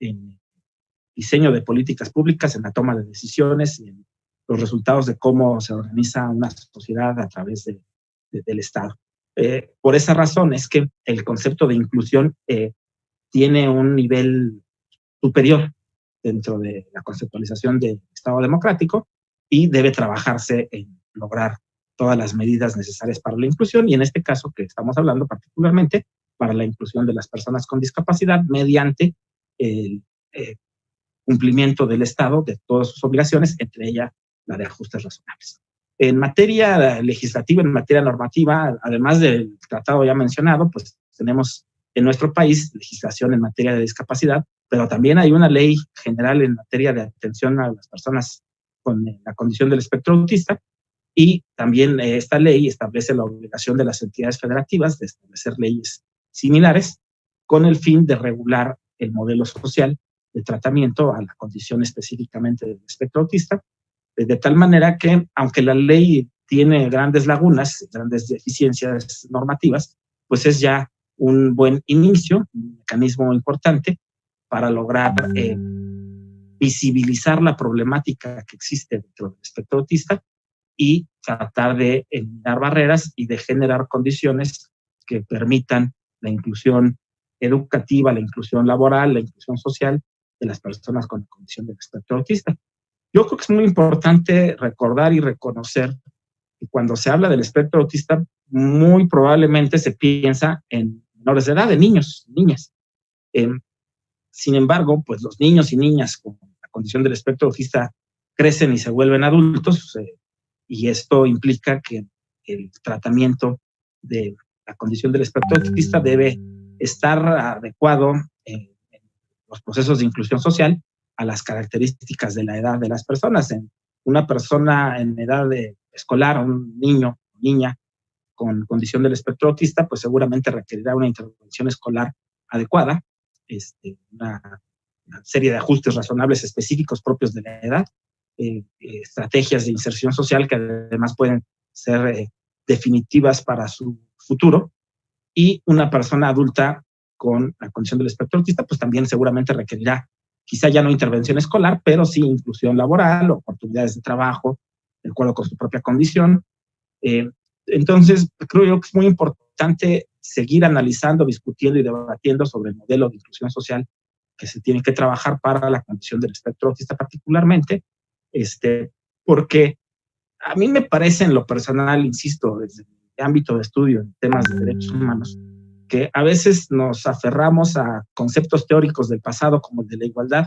en diseño de políticas públicas, en la toma de decisiones y en los resultados de cómo se organiza una sociedad a través del Estado. Por esa razón es que el concepto de inclusión tiene un nivel superior dentro de la conceptualización del Estado democrático y debe trabajarse en lograr todas las medidas necesarias para la inclusión y en este caso que estamos hablando particularmente para la inclusión de las personas con discapacidad mediante el cumplimiento del Estado de todas sus obligaciones, entre ellas la de ajustes razonables. En materia legislativa, en materia normativa, además del tratado ya mencionado, pues tenemos en nuestro país legislación en materia de discapacidad, pero también hay una ley general en materia de atención a las personas con la condición del espectro autista y también esta ley establece la obligación de las entidades federativas de establecer leyes similares con el fin de regular el modelo social de tratamiento a la condición específicamente del espectro autista, de tal manera que, aunque la ley tiene grandes lagunas, grandes deficiencias normativas, pues es ya un buen inicio, un mecanismo importante para lograr visibilizar la problemática que existe dentro del espectro autista y tratar de eliminar barreras y de generar condiciones que permitan la inclusión educativa, la inclusión laboral, la inclusión social de las personas con la condición del espectro autista. Yo creo que es muy importante recordar y reconocer que cuando se habla del espectro autista, muy probablemente se piensa en menores de edad, de niños, niñas. Sin embargo, pues los niños y niñas con la condición del espectro autista crecen y se vuelven adultos, y esto implica que el tratamiento de la condición del espectro autista debe estar adecuado en los procesos de inclusión social a las características de la edad de las personas. En una persona en edad escolar, un niño o niña con condición del espectro autista, pues seguramente requerirá una intervención escolar adecuada, una serie de ajustes razonables específicos propios de la edad, estrategias de inserción social que además pueden ser definitivas para su futuro, y una persona adulta con la condición del espectro autista, pues también seguramente requerirá quizá ya no intervención escolar, pero sí inclusión laboral, oportunidades de trabajo, de acuerdo con su propia condición. Entonces, creo yo que es muy importante seguir analizando, discutiendo y debatiendo sobre el modelo de inclusión social que se tiene que trabajar para la condición del espectro autista particularmente, porque a mí me parece en lo personal, insisto, desde el ámbito de estudio en temas de derechos humanos, que a veces nos aferramos a conceptos teóricos del pasado como el de la igualdad,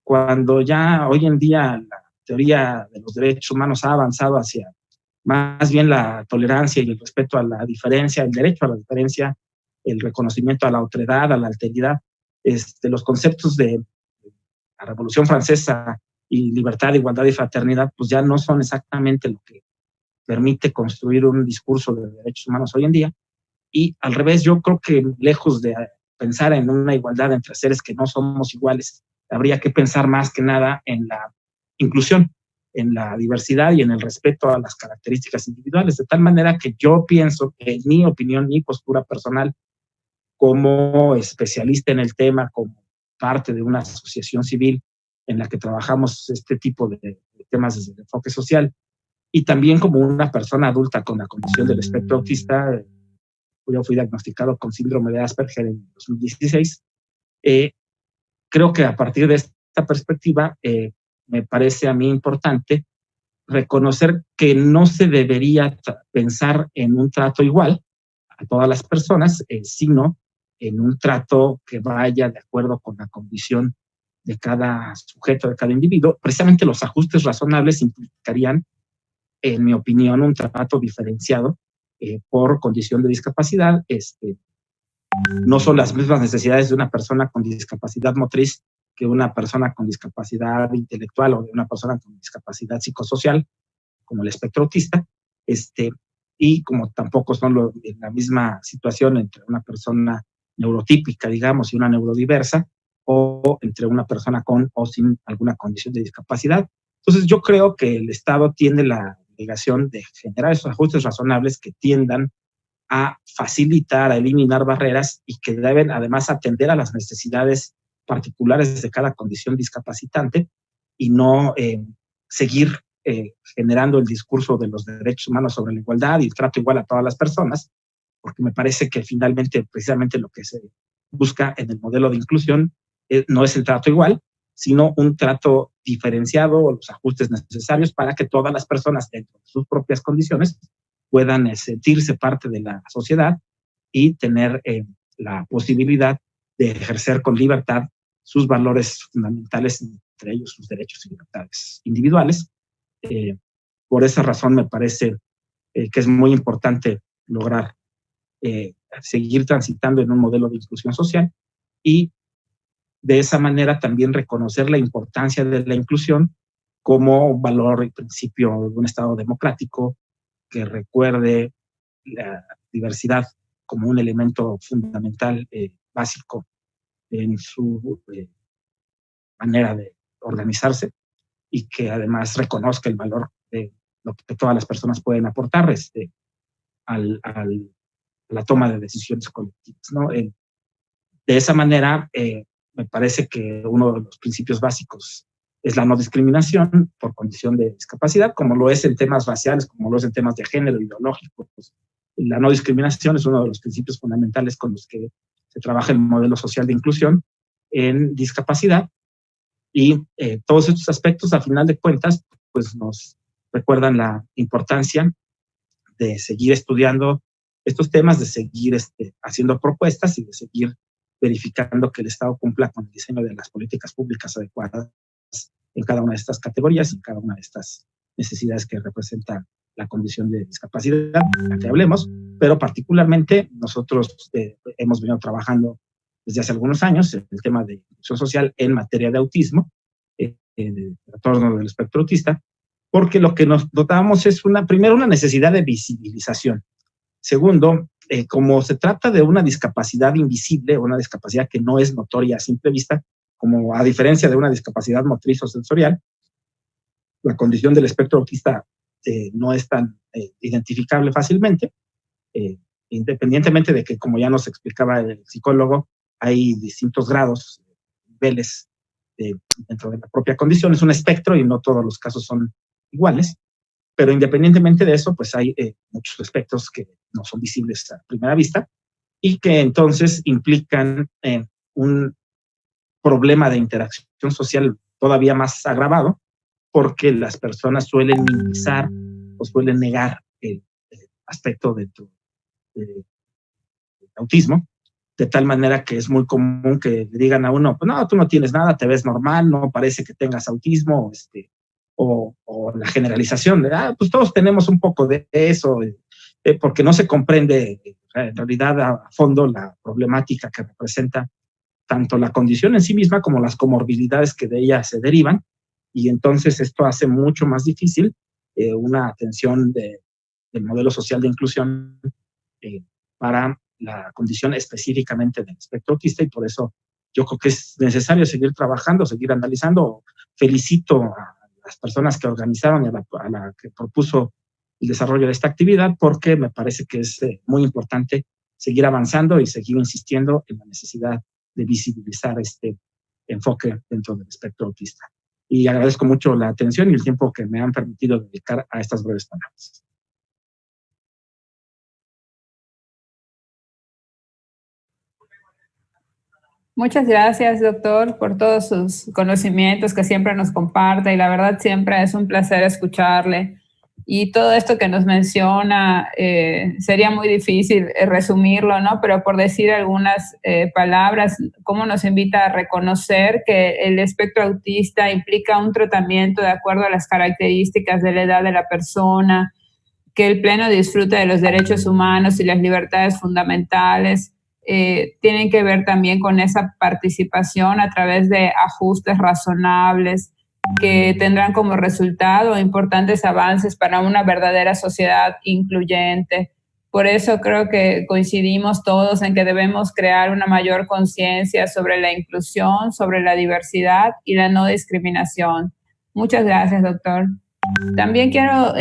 cuando ya hoy en día la teoría de los derechos humanos ha avanzado hacia más bien la tolerancia y el respeto a la diferencia, el derecho a la diferencia, el reconocimiento a la otredad, a la alteridad. Los conceptos de la Revolución Francesa y libertad, igualdad y fraternidad, pues ya no son exactamente lo que permite construir un discurso de derechos humanos hoy en día. Y al revés, yo creo que lejos de pensar en una igualdad entre seres que no somos iguales, habría que pensar más que nada en la inclusión, en la diversidad y en el respeto a las características individuales, de tal manera que yo pienso que mi opinión, mi postura personal, como especialista en el tema, como parte de una asociación civil en la que trabajamos este tipo de temas desde el enfoque social, y también como una persona adulta con la condición del espectro autista. Yo fui diagnosticado con síndrome de Asperger en 2016. Creo que a partir de esta perspectiva, me parece a mí importante reconocer que no se debería pensar en un trato igual a todas las personas, sino en un trato que vaya de acuerdo con la condición de cada sujeto, de cada individuo. Precisamente los ajustes razonables implicarían, en mi opinión, un trato diferenciado por condición de discapacidad. No son las mismas necesidades de una persona con discapacidad motriz que una persona con discapacidad intelectual o de una persona con discapacidad psicosocial, como el espectro autista, y como tampoco son en la misma situación entre una persona neurotípica, digamos, y una neurodiversa, o entre una persona con o sin alguna condición de discapacidad. Entonces, yo creo que el Estado tiene la obligación de generar esos ajustes razonables que tiendan a facilitar, a eliminar barreras y que deben además atender a las necesidades particulares de cada condición discapacitante y no seguir generando el discurso de los derechos humanos sobre la igualdad y el trato igual a todas las personas, porque me parece que finalmente precisamente lo que se busca en el modelo de inclusión no es el trato igual, sino un trato diferenciado o los ajustes necesarios para que todas las personas dentro de sus propias condiciones puedan sentirse parte de la sociedad y tener la posibilidad de ejercer con libertad sus valores fundamentales, entre ellos sus derechos y libertades individuales. Por esa razón me parece que es muy importante lograr seguir transitando en un modelo de inclusión social y de esa manera también reconocer la importancia de la inclusión como un valor y principio de un Estado democrático que recuerde la diversidad como un elemento fundamental, básico en su manera de organizarse y que además reconozca el valor de lo que todas las personas pueden aportar a la toma de decisiones colectivas, ¿no? De esa manera, me parece que uno de los principios básicos es la no discriminación por condición de discapacidad, como lo es en temas raciales, como lo es en temas de género, ideológicos. La no discriminación es uno de los principios fundamentales con los que se trabaja el modelo social de inclusión en discapacidad. Y todos estos aspectos, a final de cuentas, pues nos recuerdan la importancia de seguir estudiando estos temas, de seguir haciendo propuestas y de seguir verificando que el Estado cumpla con el diseño de las políticas públicas adecuadas en cada una de estas categorías y en cada una de estas necesidades que representan la condición de discapacidad de la que hablemos, pero particularmente nosotros hemos venido trabajando desde hace algunos años el tema de inclusión social en materia de autismo, el trastorno del espectro autista, porque lo que nos notamos es primero una necesidad de visibilización. Segundo, como se trata de una discapacidad invisible, una discapacidad que no es notoria a simple vista, como a diferencia de una discapacidad motriz o sensorial, la condición del espectro autista no es tan identificable fácilmente, independientemente de que, como ya nos explicaba el psicólogo, hay distintos grados, niveles dentro de la propia condición. Es un espectro y no todos los casos son iguales, pero independientemente de eso, pues hay muchos aspectos que no son visibles a primera vista y que entonces implican un problema de interacción social todavía más agravado, porque las personas suelen minimizar o suelen negar el aspecto del autismo, de tal manera que es muy común que le digan a uno, pues no, tú no tienes nada, te ves normal, no parece que tengas autismo, o la generalización de, pues todos tenemos un poco de eso, porque no se comprende en realidad a fondo la problemática que representa tanto la condición en sí misma como las comorbilidades que de ella se derivan, y entonces esto hace mucho más difícil una atención del modelo social de inclusión para la condición específicamente del espectro autista, y por eso yo creo que es necesario seguir trabajando, seguir analizando. Felicito a las personas que organizaron y a la que propuso el desarrollo de esta actividad, porque me parece que es muy importante seguir avanzando y seguir insistiendo en la necesidad de visibilizar este enfoque dentro del espectro autista. Y agradezco mucho la atención y el tiempo que me han permitido dedicar a estas breves palabras. Muchas gracias, doctor, por todos sus conocimientos que siempre nos comparte, y la verdad siempre es un placer escucharle. Y todo esto que nos menciona, sería muy difícil resumirlo, ¿no? Pero por decir algunas palabras, cómo nos invita a reconocer que el espectro autista implica un tratamiento de acuerdo a las características de la edad de la persona, que el pleno disfrute de los derechos humanos y las libertades fundamentales tienen que ver también con esa participación a través de ajustes razonables que tendrán como resultado importantes avances para una verdadera sociedad incluyente. Por eso creo que coincidimos todos en que debemos crear una mayor conciencia sobre la inclusión, sobre la diversidad y la no discriminación. Muchas gracias, doctor. También quiero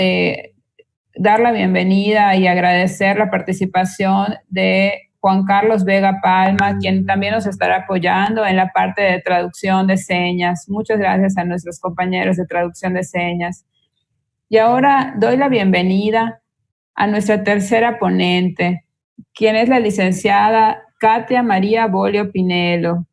dar la bienvenida y agradecer la participación de Juan Carlos Vega Palma, quien también nos estará apoyando en la parte de traducción de señas. Muchas gracias a nuestros compañeros de traducción de señas. Y ahora doy la bienvenida a nuestra tercera ponente, quien es la licenciada Katia María Bolio Pinelo.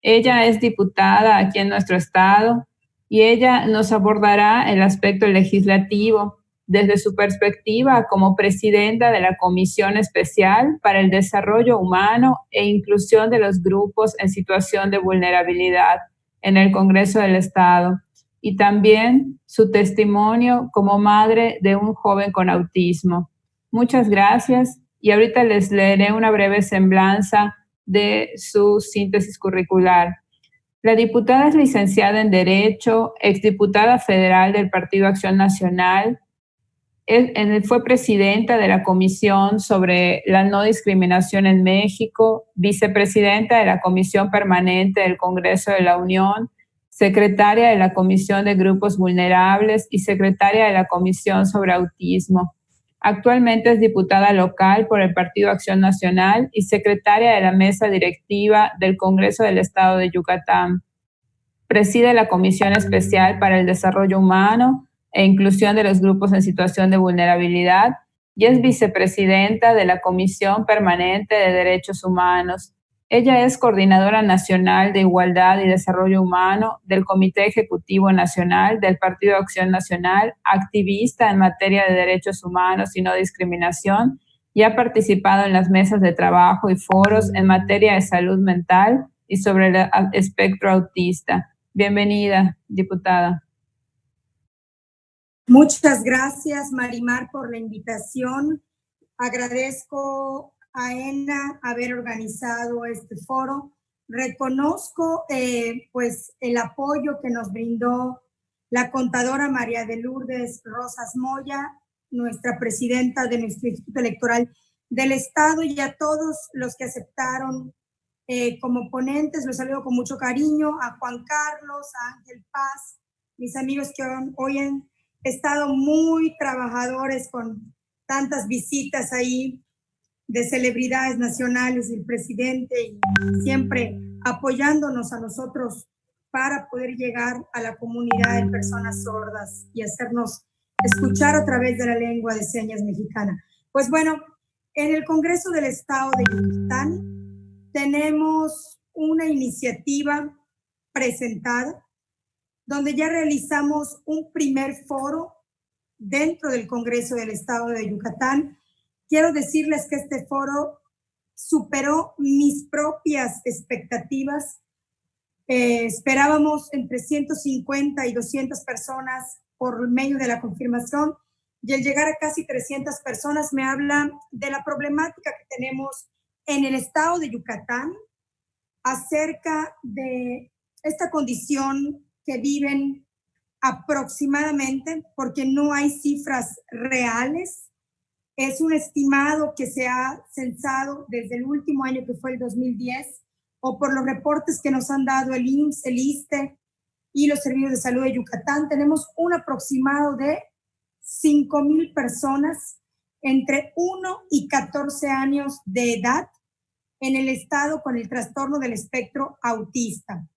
Ella es diputada aquí en nuestro estado y ella nos abordará el aspecto legislativo desde su perspectiva como presidenta de la Comisión Especial para el Desarrollo Humano e Inclusión de los Grupos en Situación de Vulnerabilidad en el Congreso del Estado, y también su testimonio como madre de un joven con autismo. Muchas gracias, y ahorita les leeré una breve semblanza de su síntesis curricular. La diputada es licenciada en Derecho, exdiputada federal del Partido Acción Nacional. Fue presidenta de la Comisión sobre la No Discriminación en México, vicepresidenta de la Comisión Permanente del Congreso de la Unión, secretaria de la Comisión de Grupos Vulnerables y secretaria de la Comisión sobre Autismo. Actualmente es diputada local por el Partido Acción Nacional y secretaria de la Mesa Directiva del Congreso del Estado de Yucatán. Preside la Comisión Especial para el Desarrollo Humano e Inclusión de los Grupos en Situación de Vulnerabilidad y es vicepresidenta de la Comisión Permanente de Derechos Humanos. Ella es coordinadora nacional de Igualdad y Desarrollo Humano del Comité Ejecutivo Nacional del Partido Acción Nacional, activista en materia de derechos humanos y no discriminación, y ha participado en las mesas de trabajo y foros en materia de salud mental y sobre el espectro autista. Bienvenida, diputada. Muchas gracias, Marimar, por la invitación. Agradezco a ENA haber organizado este foro. Reconozco pues el apoyo que nos brindó la contadora María de Lourdes Rosas Moya, nuestra presidenta de nuestro Instituto Electoral del Estado, y a todos los que aceptaron como ponentes. Los saludo con mucho cariño, a Juan Carlos, a Ángel Paz, mis amigos que hoy han estado muy trabajadores con tantas visitas ahí de celebridades nacionales, el presidente, y siempre apoyándonos a nosotros para poder llegar a la comunidad de personas sordas y hacernos escuchar a través de la lengua de señas mexicana. Pues bueno, en el Congreso del Estado de Yucatán tenemos una iniciativa presentada donde ya realizamos un primer foro dentro del Congreso del Estado de Yucatán. Quiero decirles que este foro superó mis propias expectativas. Esperábamos entre 150 y 200 personas por medio de la confirmación, y el llegar a casi 300 personas me habla de la problemática que tenemos en el Estado de Yucatán acerca de esta condición que viven aproximadamente, porque no hay cifras reales. Es un estimado que se ha censado desde el último año, que fue el 2010, o por los reportes que nos han dado el IMSS, el ISSSTE y los servicios de salud de Yucatán, tenemos un aproximado de 5,000 personas entre 1 y 14 años de edad en el estado con el trastorno del espectro autista.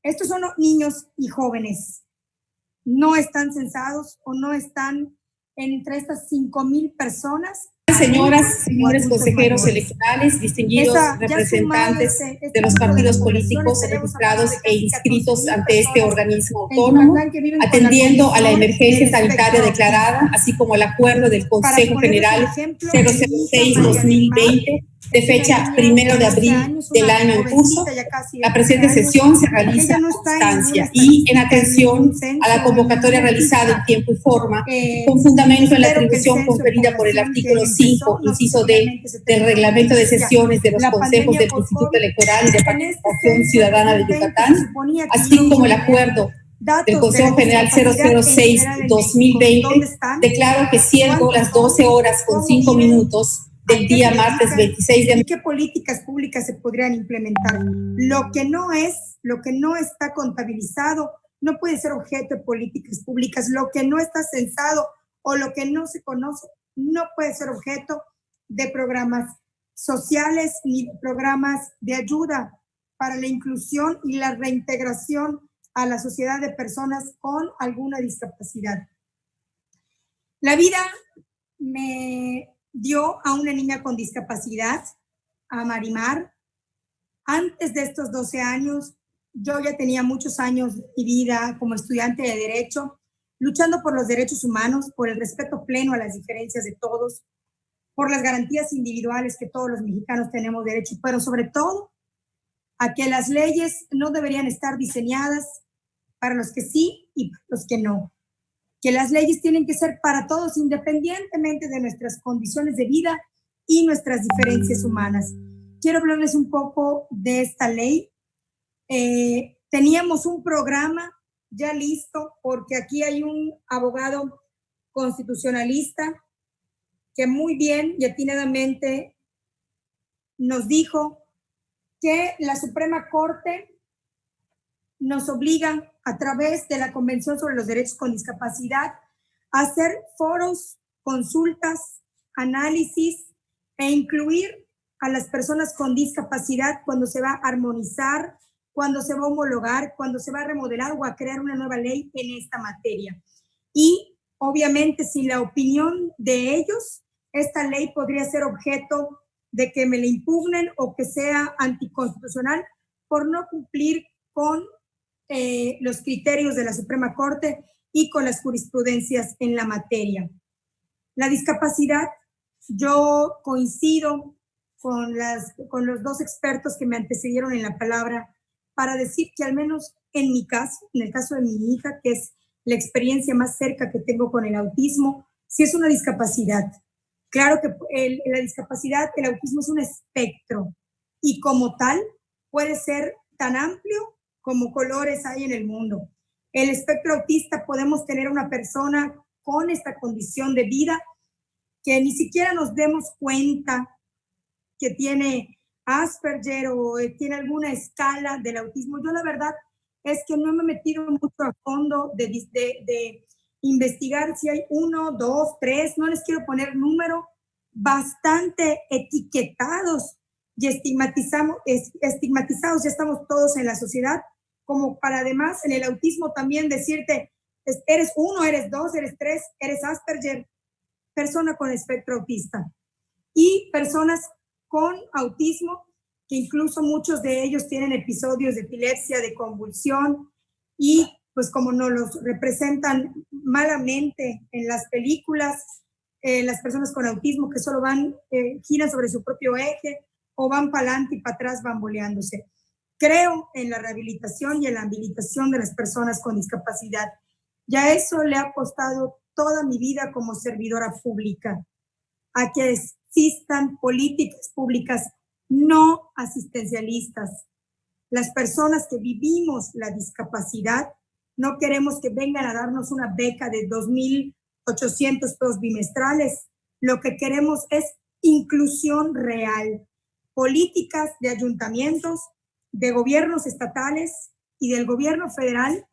Estos son los niños y jóvenes. No están censados o no están entre estas 5,000 personas. Señoras, señores consejeros electorales, distinguidos representantes de los partidos políticos registrados e inscritos ante este organismo autónomo, atendiendo a la emergencia sanitaria declarada, así como al acuerdo del Consejo General 006-2020, de fecha 1 de abril del año en curso, la presente sesión se realiza a constancia y en atención a la convocatoria realizada en tiempo y forma, con fundamento en la atribución conferida por el artículo 5, inciso D, del reglamento de sesiones de los consejos del Instituto Electoral y de Participación Ciudadana de Yucatán, así como el acuerdo del Consejo General 006-2020, declaro que siendo las 12 horas con 5 minutos del día martes 26 de abril. ¿Qué políticas públicas se podrían implementar? Lo que no está contabilizado, no puede ser objeto de políticas públicas. Lo que no está censado o lo que no se conoce, no puede ser objeto de programas sociales ni programas de ayuda para la inclusión y la reintegración a la sociedad de personas con alguna discapacidad. La vida me dio a una niña con discapacidad, a Marimar. Antes de estos 12 años, yo ya tenía muchos años de mi vida como estudiante de Derecho, luchando por los derechos humanos, por el respeto pleno a las diferencias de todos, por las garantías individuales que todos los mexicanos tenemos derecho, pero sobre todo a que las leyes no deberían estar diseñadas para los que sí y para los que no. Que las leyes tienen que ser para todos, independientemente de nuestras condiciones de vida y nuestras diferencias humanas. Quiero hablarles un poco de esta ley. Teníamos un programa ya listo, porque aquí hay un abogado constitucionalista que muy bien y atinadamente nos dijo que la Suprema Corte nos obliga a través de la Convención sobre los Derechos con Discapacidad a hacer foros, consultas, análisis e incluir a las personas con discapacidad cuando se va a armonizar, cuando se va a homologar, cuando se va a remodelar o a crear una nueva ley en esta materia. Y obviamente sin la opinión de ellos, esta ley podría ser objeto de que me la impugnen o que sea anticonstitucional por no cumplir con los criterios de la Suprema Corte y con las jurisprudencias en la materia. La discapacidad, yo coincido con los dos expertos que me antecedieron en la palabra para decir que al menos en mi caso, en el caso de mi hija, que es la experiencia más cerca que tengo con el autismo, sí es una discapacidad. Claro que la discapacidad, el autismo es un espectro y como tal puede ser tan amplio como colores hay en el mundo. El espectro autista, podemos tener una persona con esta condición de vida que ni siquiera nos demos cuenta que tiene Asperger o tiene alguna escala del autismo. Yo la verdad es que no me he metido mucho a fondo de investigar si hay 1, 2, 3, no les quiero poner número, bastante etiquetados y estigmatizados ya estamos todos en la sociedad, como para además en el autismo también decirte, eres 1, eres 2, eres 3, eres Asperger, persona con espectro autista. Y personas con autismo, que incluso muchos de ellos tienen episodios de epilepsia, de convulsión, y pues como nos los representan malamente en las películas, las personas con autismo que solo giran sobre su propio eje o van para adelante y para atrás bamboleándose. Creo en la rehabilitación y en la habilitación de las personas con discapacidad. Ya eso le ha costado toda mi vida como servidora pública, a que existan políticas públicas no asistencialistas. Las personas que vivimos la discapacidad no queremos que vengan a darnos una beca de 2,800 pesos bimestrales. Lo que queremos es inclusión real, políticas de ayuntamientos, de gobiernos estatales, y del gobierno federal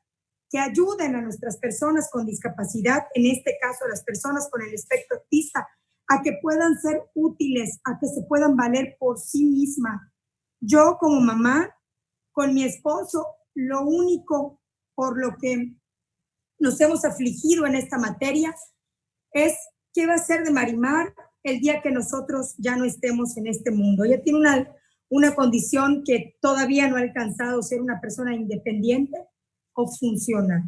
que ayuden a nuestras personas con discapacidad, en este caso a las personas con el espectro autista, a que puedan ser útiles, a que se puedan valer por sí misma. Yo como mamá, con mi esposo, lo único por lo que nos hemos afligido en esta materia es qué va a ser de Marimar el día que nosotros ya no estemos en este mundo. Ella tiene una condición que todavía no ha alcanzado ser una persona independiente o funcional.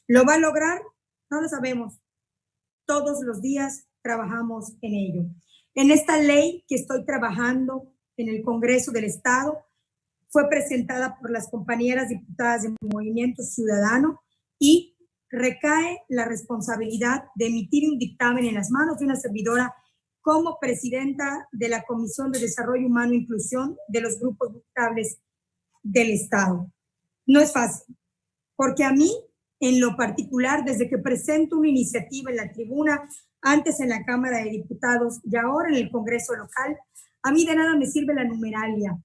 ¿Lo va a lograr? No lo sabemos. Todos los días trabajamos en ello. En esta ley que estoy trabajando en el Congreso del Estado, fue presentada por las compañeras diputadas del Movimiento Ciudadano y recae la responsabilidad de emitir un dictamen en las manos de una servidora como presidenta de la Comisión de Desarrollo Humano e Inclusión de los grupos vulnerables del Estado. No es fácil, porque a mí, en lo particular, desde que presento una iniciativa en la tribuna, antes en la Cámara de Diputados y ahora en el Congreso local, a mí de nada me sirve la numeralia.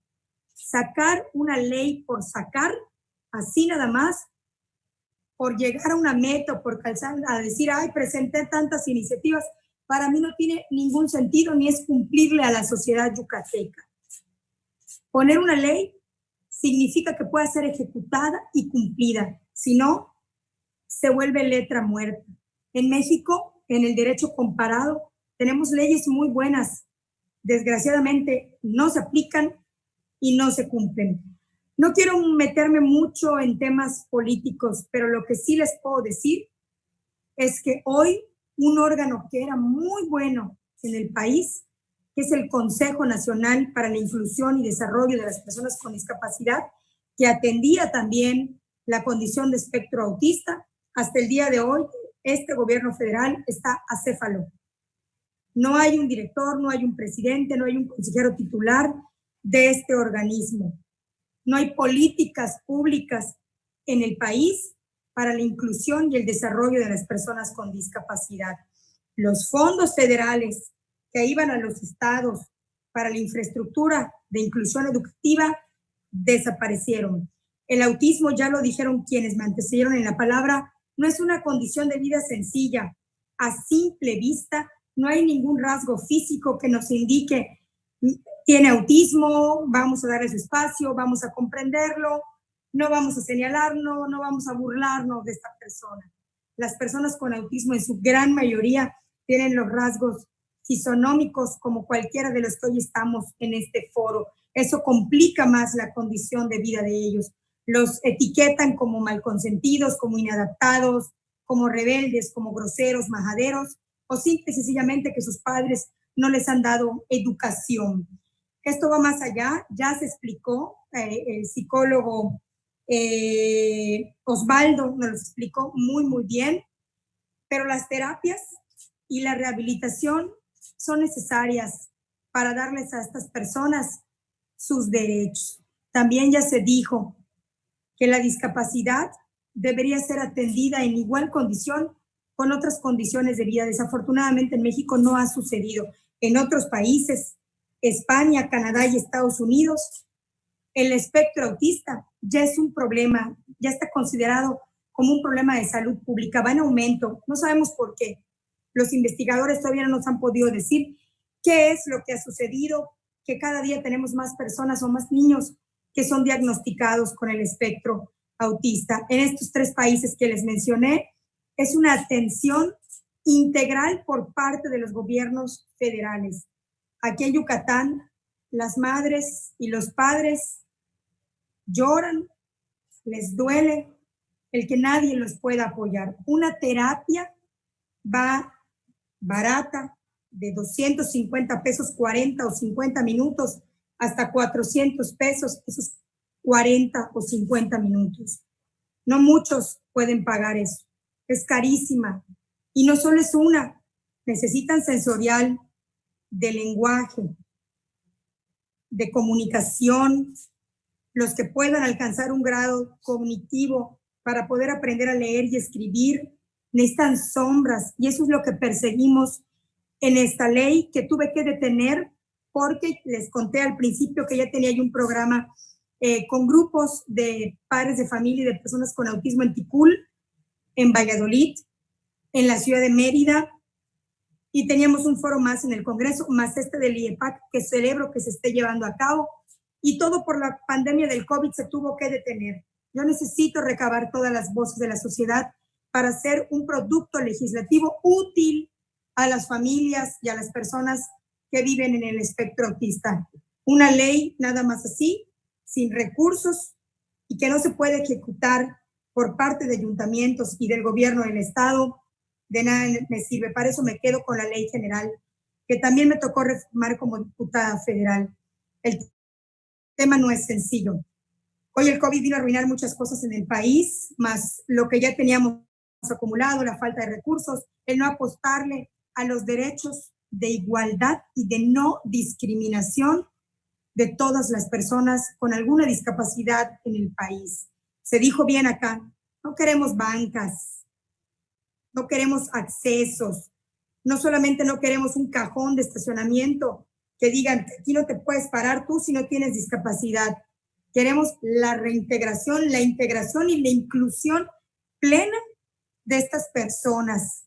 Sacar una ley por sacar, así nada más, por llegar a una meta o por calzar, a decir, ay, presenté tantas iniciativas, para mí no tiene ningún sentido ni es cumplirle a la sociedad yucateca. Poner una ley significa que pueda ser ejecutada y cumplida, si no, se vuelve letra muerta. En México, en el derecho comparado, tenemos leyes muy buenas. Desgraciadamente, no se aplican y no se cumplen. No quiero meterme mucho en temas políticos, pero lo que sí les puedo decir es que hoy un órgano que era muy bueno en el país, que es el Consejo Nacional para la Inclusión y Desarrollo de las Personas con Discapacidad, que atendía también la condición de espectro autista, hasta el día de hoy, este gobierno federal está acéfalo. No hay un director, no hay un presidente, no hay un consejero titular de este organismo. No hay políticas públicas en el país para la inclusión y el desarrollo de las personas con discapacidad. Los fondos federales que iban a los estados para la infraestructura de inclusión educativa desaparecieron. El autismo, ya lo dijeron quienes me antecedieron en la palabra, no es una condición de vida sencilla. A simple vista, no hay ningún rasgo físico que nos indique tiene autismo, vamos a darle su espacio, vamos a comprenderlo, no vamos a señalarlo, no vamos a burlarnos de esta persona. Las personas con autismo en su gran mayoría tienen los rasgos fisonómicos como cualquiera de los que hoy estamos en este foro. Eso complica más la condición de vida de ellos. Los etiquetan como malconsentidos, como inadaptados, como rebeldes, como groseros, majaderos, o simple y sencillamente que sus padres no les han dado educación. Esto va más allá, ya se explicó, el psicólogo Osvaldo nos lo explicó muy bien, pero las terapias y la rehabilitación son necesarias para darles a estas personas sus derechos. También ya se dijo que la discapacidad debería ser atendida en igual condición con otras condiciones de vida. Desafortunadamente en México no ha sucedido. En otros países, España, Canadá y Estados Unidos, el espectro autista ya es un problema, ya está considerado como un problema de salud pública, va en aumento, no sabemos por qué. Los investigadores todavía no nos han podido decir qué es lo que ha sucedido, que cada día tenemos más personas o más niños que son diagnosticados con el espectro autista. En estos 3 países que les mencioné, es una atención integral por parte de los gobiernos federales. Aquí en Yucatán, las madres y los padres lloran, les duele el que nadie los pueda apoyar. Una terapia va barata, de 250 pesos, 40 o 50 minutos, hasta 400 pesos, esos 40 o 50 minutos. No muchos pueden pagar eso. Es carísima. Y no solo es una, necesitan sensorial, de lenguaje, de comunicación, los que puedan alcanzar un grado cognitivo para poder aprender a leer y escribir, necesitan sombras, y eso es lo que perseguimos en esta ley que tuve que detener porque les conté al principio que ya tenía yo un programa con grupos de padres de familia y de personas con autismo en Ticul, en Valladolid, en la ciudad de Mérida, y teníamos un foro más en el Congreso, más este del IEPAC, que celebro que se esté llevando a cabo, y todo por la pandemia del COVID se tuvo que detener. Yo necesito recabar todas las voces de la sociedad para hacer un producto legislativo útil a las familias y a las personas que viven en el espectro autista. Una ley nada más así, sin recursos, y que no se puede ejecutar por parte de ayuntamientos y del gobierno del Estado, de nada me sirve. Para eso me quedo con la ley general, que también me tocó reformar como diputada federal. El tema no es sencillo. Hoy el COVID vino a arruinar muchas cosas en el país, más lo que ya teníamos acumulado, la falta de recursos, el no apostarle a los derechos de igualdad y de no discriminación de todas las personas con alguna discapacidad en el país. Se dijo bien acá, no queremos bancas, no queremos accesos, no solamente no queremos un cajón de estacionamiento que digan que aquí no te puedes parar tú si no tienes discapacidad. Queremos la reintegración, la integración y la inclusión plena de estas personas,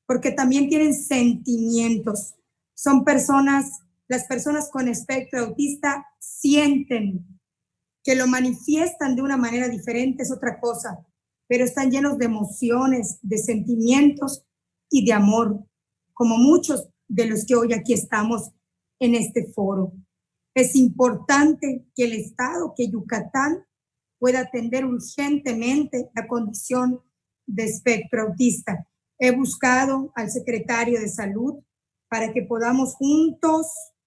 porque también tienen sentimientos. Son personas, las personas con espectro autista sienten, que lo manifiestan de una manera diferente, es otra cosa, pero están llenos de emociones, de sentimientos y de amor, como muchos de los que hoy aquí estamos en este foro. Es importante que el Estado, que Yucatán, pueda atender urgentemente la condición de espectro autista. He buscado al secretario de Salud para que podamos juntos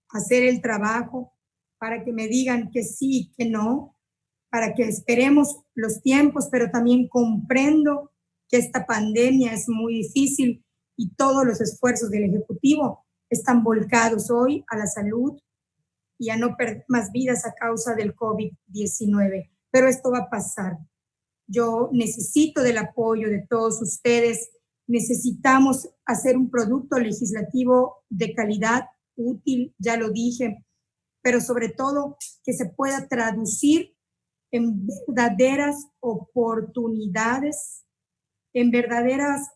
hacer el trabajo, para que me digan que sí y que no, para que esperemos los tiempos, pero también comprendo que esta pandemia es muy difícil y todos los esfuerzos del Ejecutivo están volcados hoy a la salud y a no perder más vidas a causa del COVID-19. Pero esto va a pasar. Yo necesito del apoyo de todos ustedes. Necesitamos hacer un producto legislativo de calidad, útil, ya lo dije, pero sobre todo que se pueda traducir en verdaderas oportunidades, en verdaderas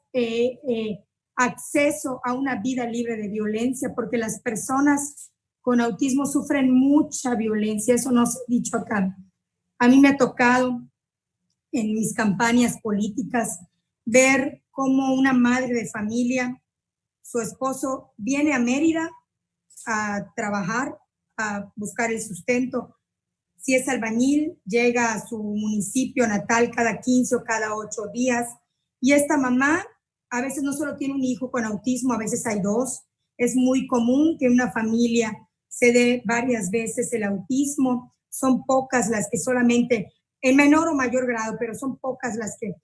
acceso a una vida libre de violencia, porque las personas con autismo sufren mucha violencia, eso nos ha dicho acá. A mí me ha tocado en mis campañas políticas ver cómo una madre de familia, su esposo viene a Mérida a trabajar, a buscar el sustento. Si es albañil, llega a su municipio natal cada 15 o cada 8 días. Y esta mamá a veces no solo tiene un hijo con autismo, a veces hay 2. Es muy común que una familia se dé varias veces el autismo. Son pocas las que solamente, en menor o mayor grado, pero son pocas las que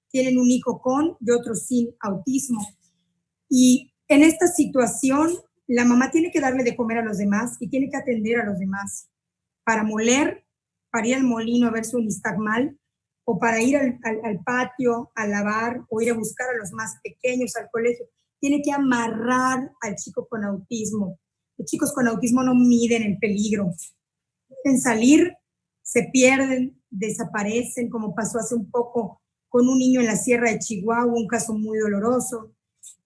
tienen un hijo con y otros sin autismo. Y en esta situación, la mamá tiene que darle de comer a los demás y tiene que atender a los demás. Para moler, para ir al molino a ver su nixtamal, o para ir al patio a lavar, o ir a buscar a los más pequeños al colegio. Tiene que amarrar al chico con autismo. Los chicos con autismo no miden el peligro. Pueden salir, se pierden, desaparecen, como pasó hace un poco con un niño en la Sierra de Chihuahua, un caso muy doloroso.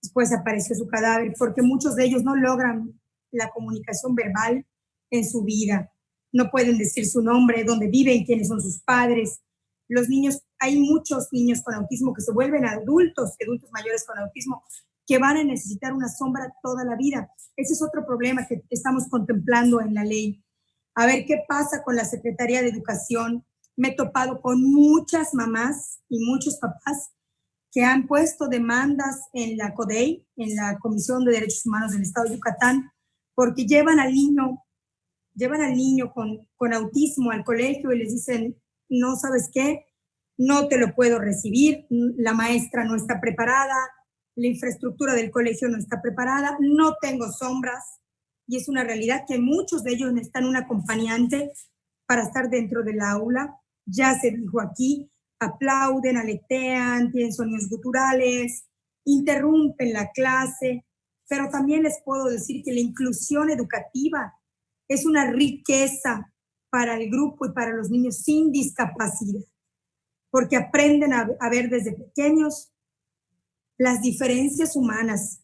Después apareció su cadáver, porque muchos de ellos no logran la comunicación verbal en su vida. No pueden decir su nombre, dónde viven, quiénes son sus padres. Los niños, hay muchos niños con autismo que se vuelven adultos mayores con autismo, que van a necesitar una sombra toda la vida. Ese es otro problema que estamos contemplando en la ley. A ver qué pasa con la Secretaría de Educación. Me he topado con muchas mamás y muchos papás que han puesto demandas en la CODEI, en la Comisión de Derechos Humanos del Estado de Yucatán, porque llevan al niño con autismo al colegio y les dicen, no sabes qué, no te lo puedo recibir, la maestra no está preparada, la infraestructura del colegio no está preparada, no tengo sombras, y es una realidad que muchos de ellos necesitan un acompañante para estar dentro del aula. Ya se dijo aquí, aplauden, aletean, tienen sonidos guturales, interrumpen la clase, pero también les puedo decir que la inclusión educativa es una riqueza para el grupo y para los niños sin discapacidad, porque aprenden a ver desde pequeños las diferencias humanas,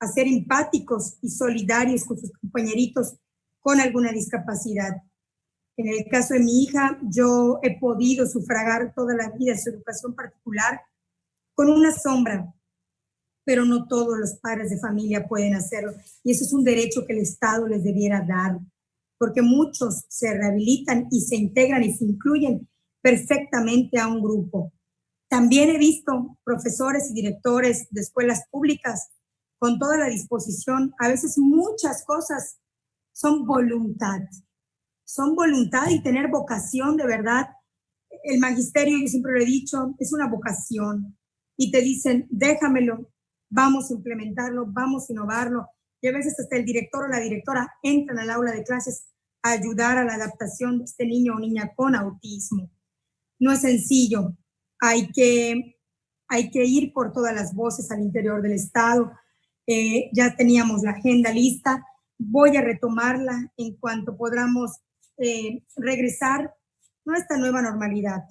a ser empáticos y solidarios con sus compañeritos con alguna discapacidad. En el caso de mi hija, yo he podido sufragar toda la vida su educación particular con una sombra, pero no todos los padres de familia pueden hacerlo. Y eso es un derecho que el Estado les debiera dar, porque muchos se rehabilitan y se integran y se incluyen perfectamente a un grupo. También he visto profesores y directores de escuelas públicas con toda la disposición. A veces muchas cosas son voluntad y tener vocación de verdad. El magisterio, yo siempre lo he dicho, es una vocación y te dicen, déjamelo, vamos a implementarlo, vamos a innovarlo. Y a veces hasta el director o la directora entran al aula de clases a ayudar a la adaptación de este niño o niña con autismo. No es sencillo, hay que ir por todas las voces al interior del Estado. Ya teníamos la agenda lista, voy a retomarla en cuanto podamos regresar a esta nueva normalidad,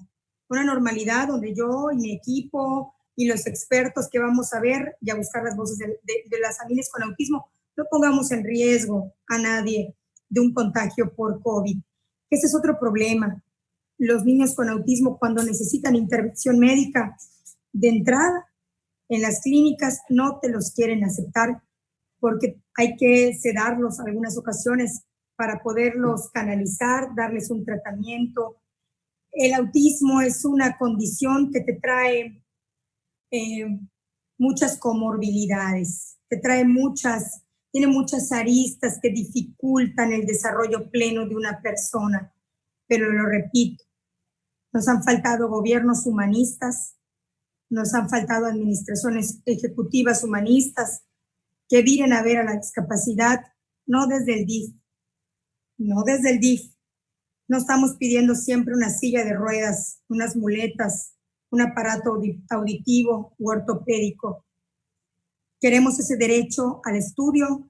una normalidad donde yo y mi equipo y los expertos que vamos a ver y a buscar las voces de las familias con autismo, no pongamos en riesgo a nadie de un contagio por COVID. Ese es otro problema. Los niños con autismo, cuando necesitan intervención médica de entrada en las clínicas, no te los quieren aceptar porque hay que sedarlos en algunas ocasiones para poderlos canalizar, darles un tratamiento. El autismo es una condición que te trae muchas comorbilidades, tiene muchas aristas que dificultan el desarrollo pleno de una persona. Pero lo repito, nos han faltado gobiernos humanistas, nos han faltado administraciones ejecutivas humanistas que vienen a ver a la discapacidad, no desde el DIF. No estamos pidiendo siempre una silla de ruedas, unas muletas, un aparato auditivo u ortopédico. Queremos ese derecho al estudio,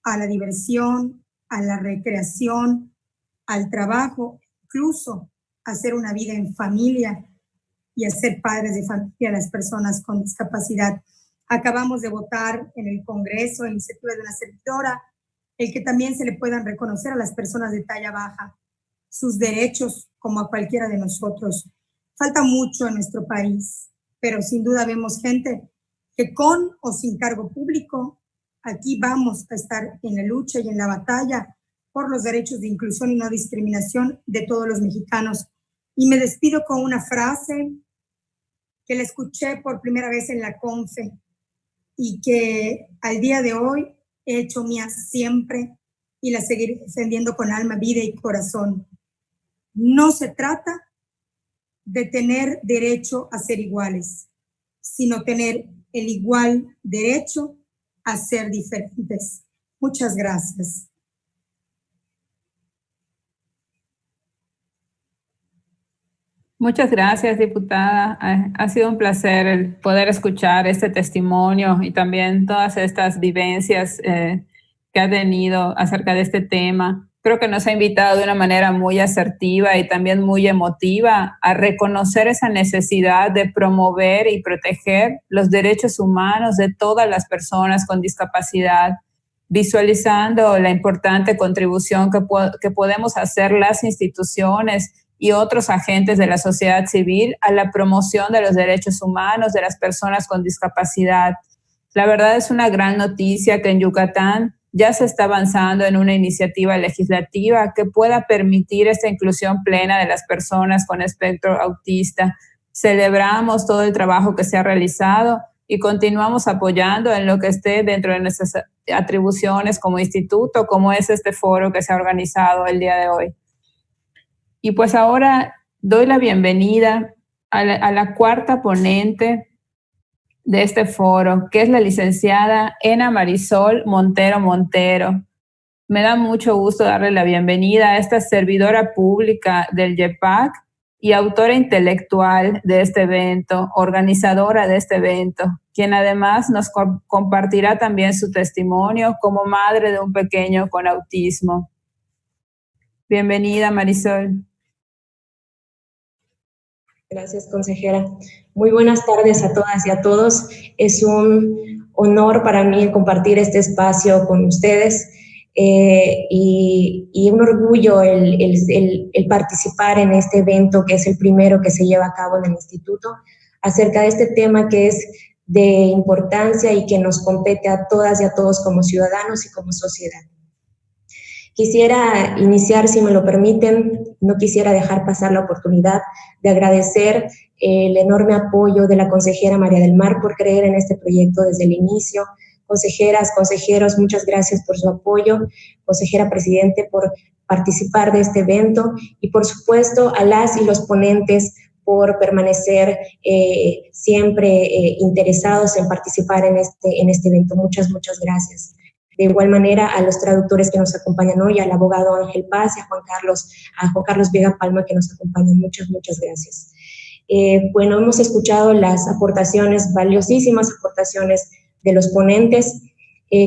a la diversión, a la recreación, al trabajo, incluso a hacer una vida en familia y a ser padres de familia a las personas con discapacidad. Acabamos de votar en el Congreso, iniciativa de una servidora, el que también se le puedan reconocer a las personas de talla baja sus derechos como a cualquiera de nosotros. Falta mucho en nuestro país, pero sin duda vemos gente que con o sin cargo público, aquí vamos a estar en la lucha y en la batalla por los derechos de inclusión y no discriminación de todos los mexicanos. Y me despido con una frase que la escuché por primera vez en la CONFE y que al día de hoy he hecho mía siempre y la seguiré defendiendo con alma, vida y corazón. No se trata de tener derecho a ser iguales, sino tener el igual derecho a ser diferentes. Muchas gracias. Muchas gracias, diputada. Ha sido un placer el poder escuchar este testimonio y también todas estas vivencias que ha tenido acerca de este tema. Creo que nos ha invitado de una manera muy asertiva y también muy emotiva a reconocer esa necesidad de promover y proteger los derechos humanos de todas las personas con discapacidad, visualizando la importante contribución que podemos hacer las instituciones y otros agentes de la sociedad civil a la promoción de los derechos humanos de las personas con discapacidad. La verdad es una gran noticia que en Yucatán ya se está avanzando en una iniciativa legislativa que pueda permitir esta inclusión plena de las personas con espectro autista. Celebramos todo el trabajo que se ha realizado y continuamos apoyando en lo que esté dentro de nuestras atribuciones como instituto, como es este foro que se ha organizado el día de hoy. Y pues ahora doy la bienvenida a la cuarta ponente de este foro, que es la licenciada Ena Marisol Montero Montero. Me da mucho gusto darle la bienvenida a esta servidora pública del YEPAC y autora intelectual de este evento, organizadora de este evento, quien además nos compartirá también su testimonio como madre de un pequeño con autismo. Bienvenida, Marisol. Gracias, consejera. Muy buenas tardes a todas y a todos. Es un honor para mí compartir este espacio con ustedes y un orgullo el participar en este evento, que es el primero que se lleva a cabo en el instituto, acerca de este tema que es de importancia y que nos compete a todas y a todos como ciudadanos y como sociedad. Quisiera iniciar, si me lo permiten, no quisiera dejar pasar la oportunidad de agradecer el enorme apoyo de la consejera María del Mar por creer en este proyecto desde el inicio. Consejeras, consejeros, muchas gracias por su apoyo. Consejera presidente, por participar de este evento y, por supuesto, a las y los ponentes por permanecer siempre interesados en participar en este evento. Muchas, muchas gracias. De igual manera, a los traductores que nos acompañan hoy, al abogado Ángel Paz y a Juan Carlos Vega Palma, que nos acompañan. Muchas, muchas gracias. Bueno, hemos escuchado las aportaciones, valiosísimas aportaciones de los ponentes.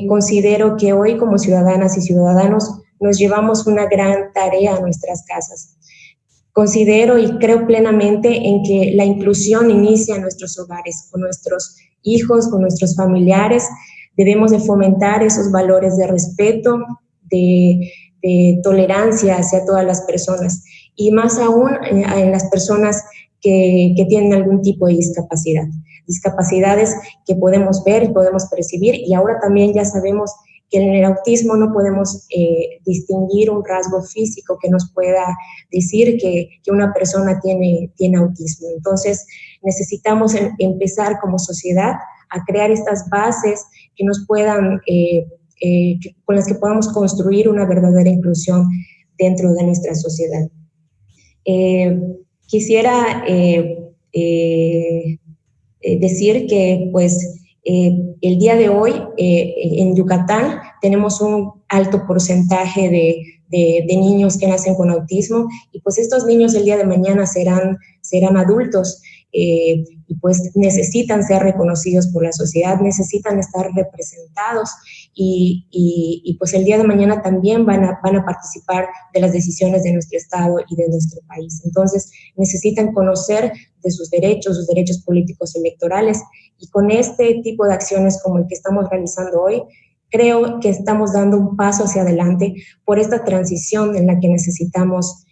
Considero que hoy, como ciudadanas y ciudadanos, nos llevamos una gran tarea a nuestras casas. Considero y creo plenamente en que la inclusión inicia en nuestros hogares, con nuestros hijos, con nuestros familiares. Debemos de fomentar esos valores de respeto, de tolerancia hacia todas las personas y más aún en las personas que tienen algún tipo de discapacidad. Discapacidades que podemos ver y podemos percibir, y ahora también ya sabemos que en el autismo no podemos distinguir un rasgo físico que nos pueda decir que una persona tiene autismo. Entonces necesitamos empezar como sociedad a crear estas bases que nos puedan, con las que podamos construir una verdadera inclusión dentro de nuestra sociedad. Quisiera decir que pues el día de hoy en Yucatán tenemos un alto porcentaje de niños que nacen con autismo, y pues estos niños el día de mañana serán adultos y pues necesitan ser reconocidos por la sociedad, necesitan estar representados y pues el día de mañana también van a participar de las decisiones de nuestro estado y de nuestro país. Entonces necesitan conocer de sus derechos políticos electorales, y con este tipo de acciones como el que estamos realizando hoy, creo que estamos dando un paso hacia adelante por esta transición en la que necesitamos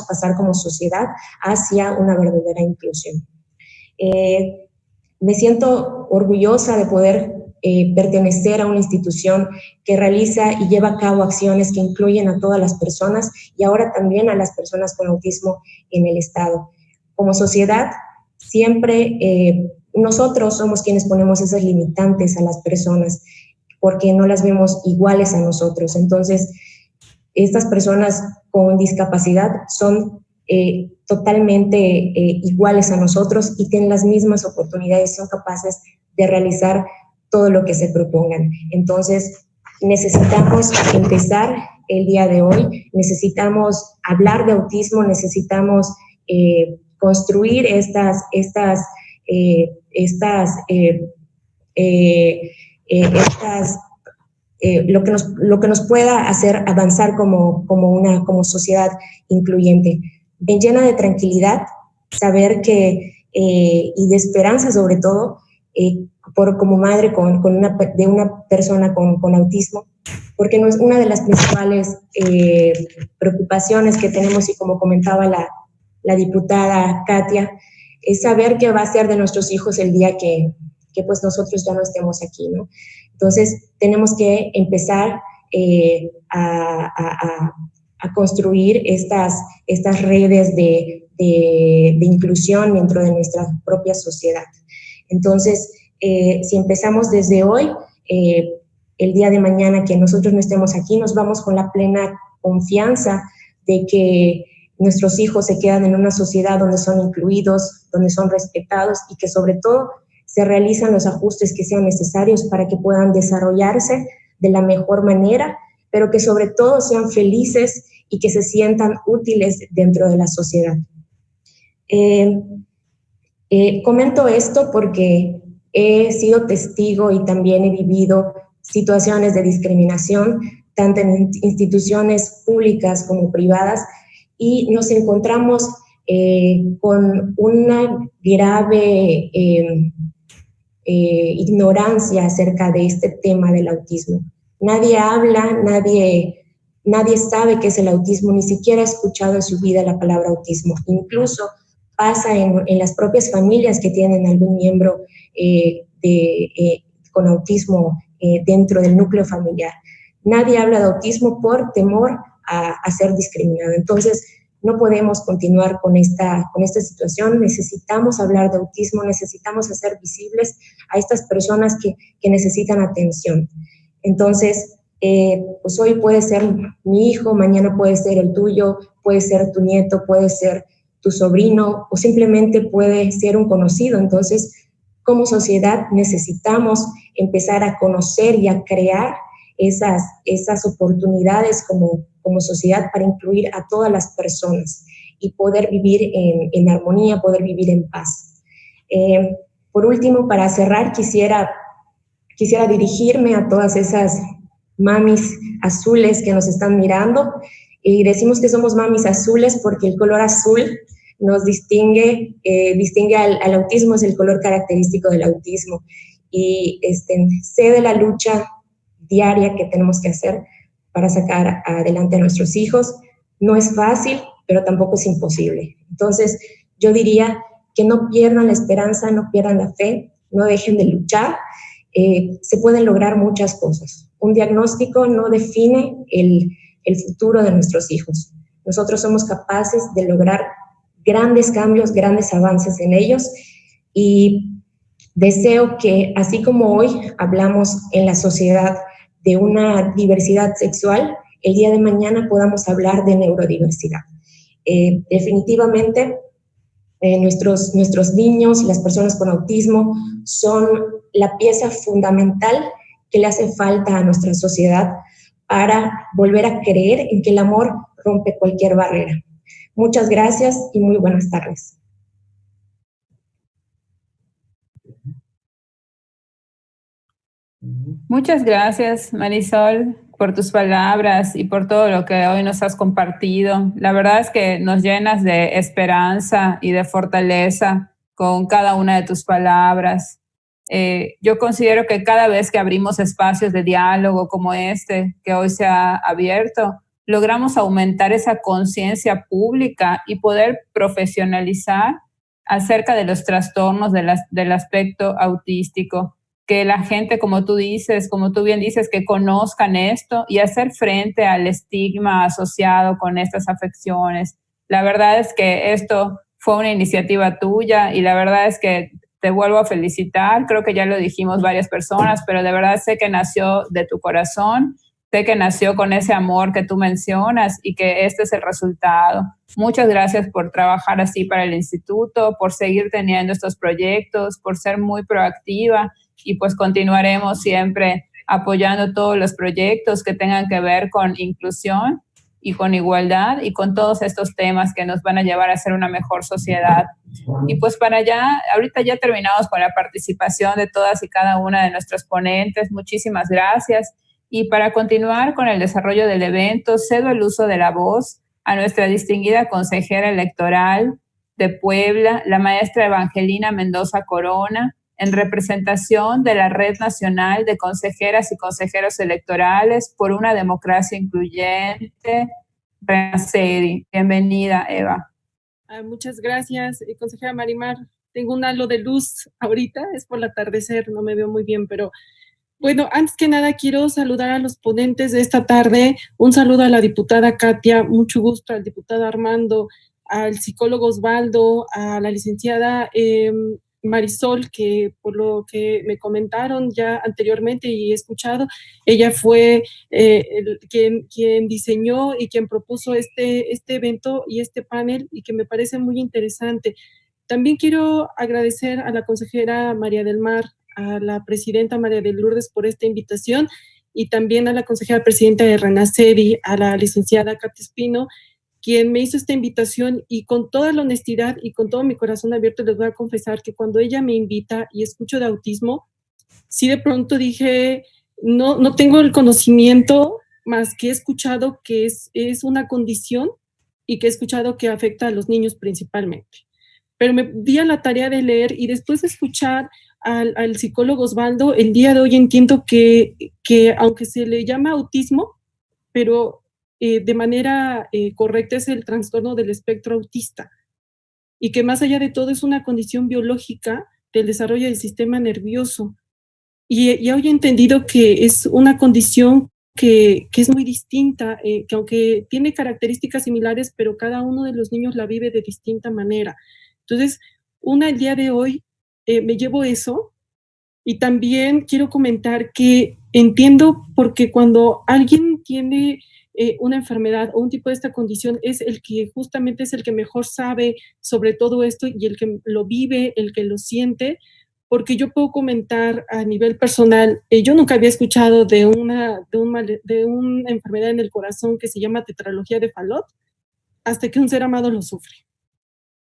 pasar como sociedad hacia una verdadera inclusión. Me siento orgullosa de poder pertenecer a una institución que realiza y lleva a cabo acciones que incluyen a todas las personas y ahora también a las personas con autismo en el estado. Como sociedad, siempre nosotros somos quienes ponemos esas limitantes a las personas porque no las vemos iguales a nosotros. Entonces, estas personas con discapacidad son totalmente iguales a nosotros y tienen las mismas oportunidades, son capaces de realizar todo lo que se propongan. Entonces, necesitamos empezar el día de hoy, necesitamos hablar de autismo, necesitamos construir lo que nos pueda hacer avanzar como sociedad incluyente. Me llena de tranquilidad saber que, y de esperanza sobre todo, como madre de una persona con autismo, porque no es una de las principales preocupaciones que tenemos, y como comentaba la diputada Katia, es saber qué va a ser de nuestros hijos el día que pues nosotros ya no estemos aquí, ¿no? Entonces, tenemos que empezar a construir estas redes de inclusión dentro de nuestra propia sociedad. Entonces, si empezamos desde hoy, el día de mañana que nosotros no estemos aquí, nos vamos con la plena confianza de que nuestros hijos se quedan en una sociedad donde son incluidos, donde son respetados y que sobre todo se realizan los ajustes que sean necesarios para que puedan desarrollarse de la mejor manera, pero que sobre todo sean felices y que se sientan útiles dentro de la sociedad. Comento esto porque he sido testigo y también he vivido situaciones de discriminación, tanto en instituciones públicas como privadas, y nos encontramos con una grave ignorancia acerca de este tema del autismo. Nadie habla, nadie sabe qué es el autismo, ni siquiera ha escuchado en su vida la palabra autismo. Incluso pasa en las propias familias que tienen algún miembro con autismo dentro del núcleo familiar. Nadie habla de autismo por temor a ser discriminado. Entonces, no podemos continuar con esta situación. Necesitamos hablar de autismo, necesitamos hacer visibles a estas personas que necesitan atención. Entonces, pues hoy puede ser mi hijo, mañana puede ser el tuyo, puede ser tu nieto, puede ser tu sobrino, o simplemente puede ser un conocido. Entonces, como sociedad necesitamos empezar a conocer y a crear esas oportunidades como sociedad para incluir a todas las personas y poder vivir en armonía, poder vivir en paz. Por último, para cerrar, quisiera dirigirme a todas esas mamis azules que nos están mirando, y decimos que somos mamis azules porque el color azul nos distingue al autismo, es el color característico del autismo, y sé de la lucha diaria que tenemos que hacer para sacar adelante a nuestros hijos. No es fácil, pero tampoco es imposible. Entonces, yo diría que no pierdan la esperanza, no pierdan la fe, no dejen de luchar. Se pueden lograr muchas cosas. Un diagnóstico no define el futuro de nuestros hijos. Nosotros somos capaces de lograr grandes cambios, grandes avances en ellos, y deseo que, así como hoy hablamos en la sociedad de una diversidad sexual, el día de mañana podamos hablar de neurodiversidad. Definitivamente, nuestros niños, las personas con autismo, son la pieza fundamental que le hace falta a nuestra sociedad para volver a creer en que el amor rompe cualquier barrera. Muchas gracias y muy buenas tardes. Muchas gracias, Marisol, por tus palabras y por todo lo que hoy nos has compartido. La verdad es que nos llenas de esperanza y de fortaleza con cada una de tus palabras. Yo considero que cada vez que abrimos espacios de diálogo como este, que hoy se ha abierto, logramos aumentar esa conciencia pública y poder profesionalizar acerca de los trastornos del aspecto autístico. Que la gente, como tú bien dices, que conozcan esto y hacer frente al estigma asociado con estas afecciones. La verdad es que esto fue una iniciativa tuya y la verdad es que te vuelvo a felicitar. Creo que ya lo dijimos varias personas, pero de verdad sé que nació de tu corazón, sé que nació con ese amor que tú mencionas y que este es el resultado. Muchas gracias por trabajar así para el instituto, por seguir teniendo estos proyectos, por ser muy proactiva. Y pues continuaremos siempre apoyando todos los proyectos que tengan que ver con inclusión y con igualdad y con todos estos temas que nos van a llevar a ser una mejor sociedad. Y pues ahorita ya terminamos con la participación de todas y cada una de nuestros ponentes. Muchísimas gracias. Y para continuar con el desarrollo del evento, cedo el uso de la voz a nuestra distinguida consejera electoral de Puebla, la maestra Evangelina Mendoza Corona, en representación de la Red Nacional de Consejeras y Consejeros Electorales por una Democracia Incluyente, RENACEDI. Bienvenida, Eva. Muchas gracias, consejera Marimar. Tengo un halo de luz ahorita, es por el atardecer, no me veo muy bien, pero bueno, antes que nada quiero saludar a los ponentes de esta tarde. Un saludo a la diputada Katia, mucho gusto al diputado Armando, al psicólogo Osvaldo, a la licenciada Marisol, que por lo que me comentaron ya anteriormente y he escuchado, ella fue quien diseñó y quien propuso este evento y este panel, y que me parece muy interesante. También quiero agradecer a la consejera María del Mar, a la presidenta María de Lourdes por esta invitación, y también a la consejera presidenta de RENACEDI, a la licenciada Katia Espino, quien me hizo esta invitación, y con toda la honestidad y con todo mi corazón abierto les voy a confesar que cuando ella me invita y escucho de autismo, sí de pronto dije, no tengo el conocimiento, más que he escuchado que es una condición y que he escuchado que afecta a los niños principalmente. Pero me di a la tarea de leer y después de escuchar al psicólogo Osvaldo, el día de hoy entiendo que aunque se le llama autismo, pero de manera correcta es el trastorno del espectro autista, y que más allá de todo es una condición biológica del desarrollo del sistema nervioso. Y hoy he entendido que es una condición que es muy distinta, que aunque tiene características similares, pero cada uno de los niños la vive de distinta manera. Entonces, el día de hoy me llevo eso, y también quiero comentar que entiendo porque cuando alguien tiene una enfermedad o un tipo de esta condición, es el que justamente es el que mejor sabe sobre todo esto y el que lo vive, el que lo siente, porque yo puedo comentar a nivel personal, yo nunca había escuchado de una enfermedad en el corazón que se llama tetralogía de Fallot, hasta que un ser amado lo sufre.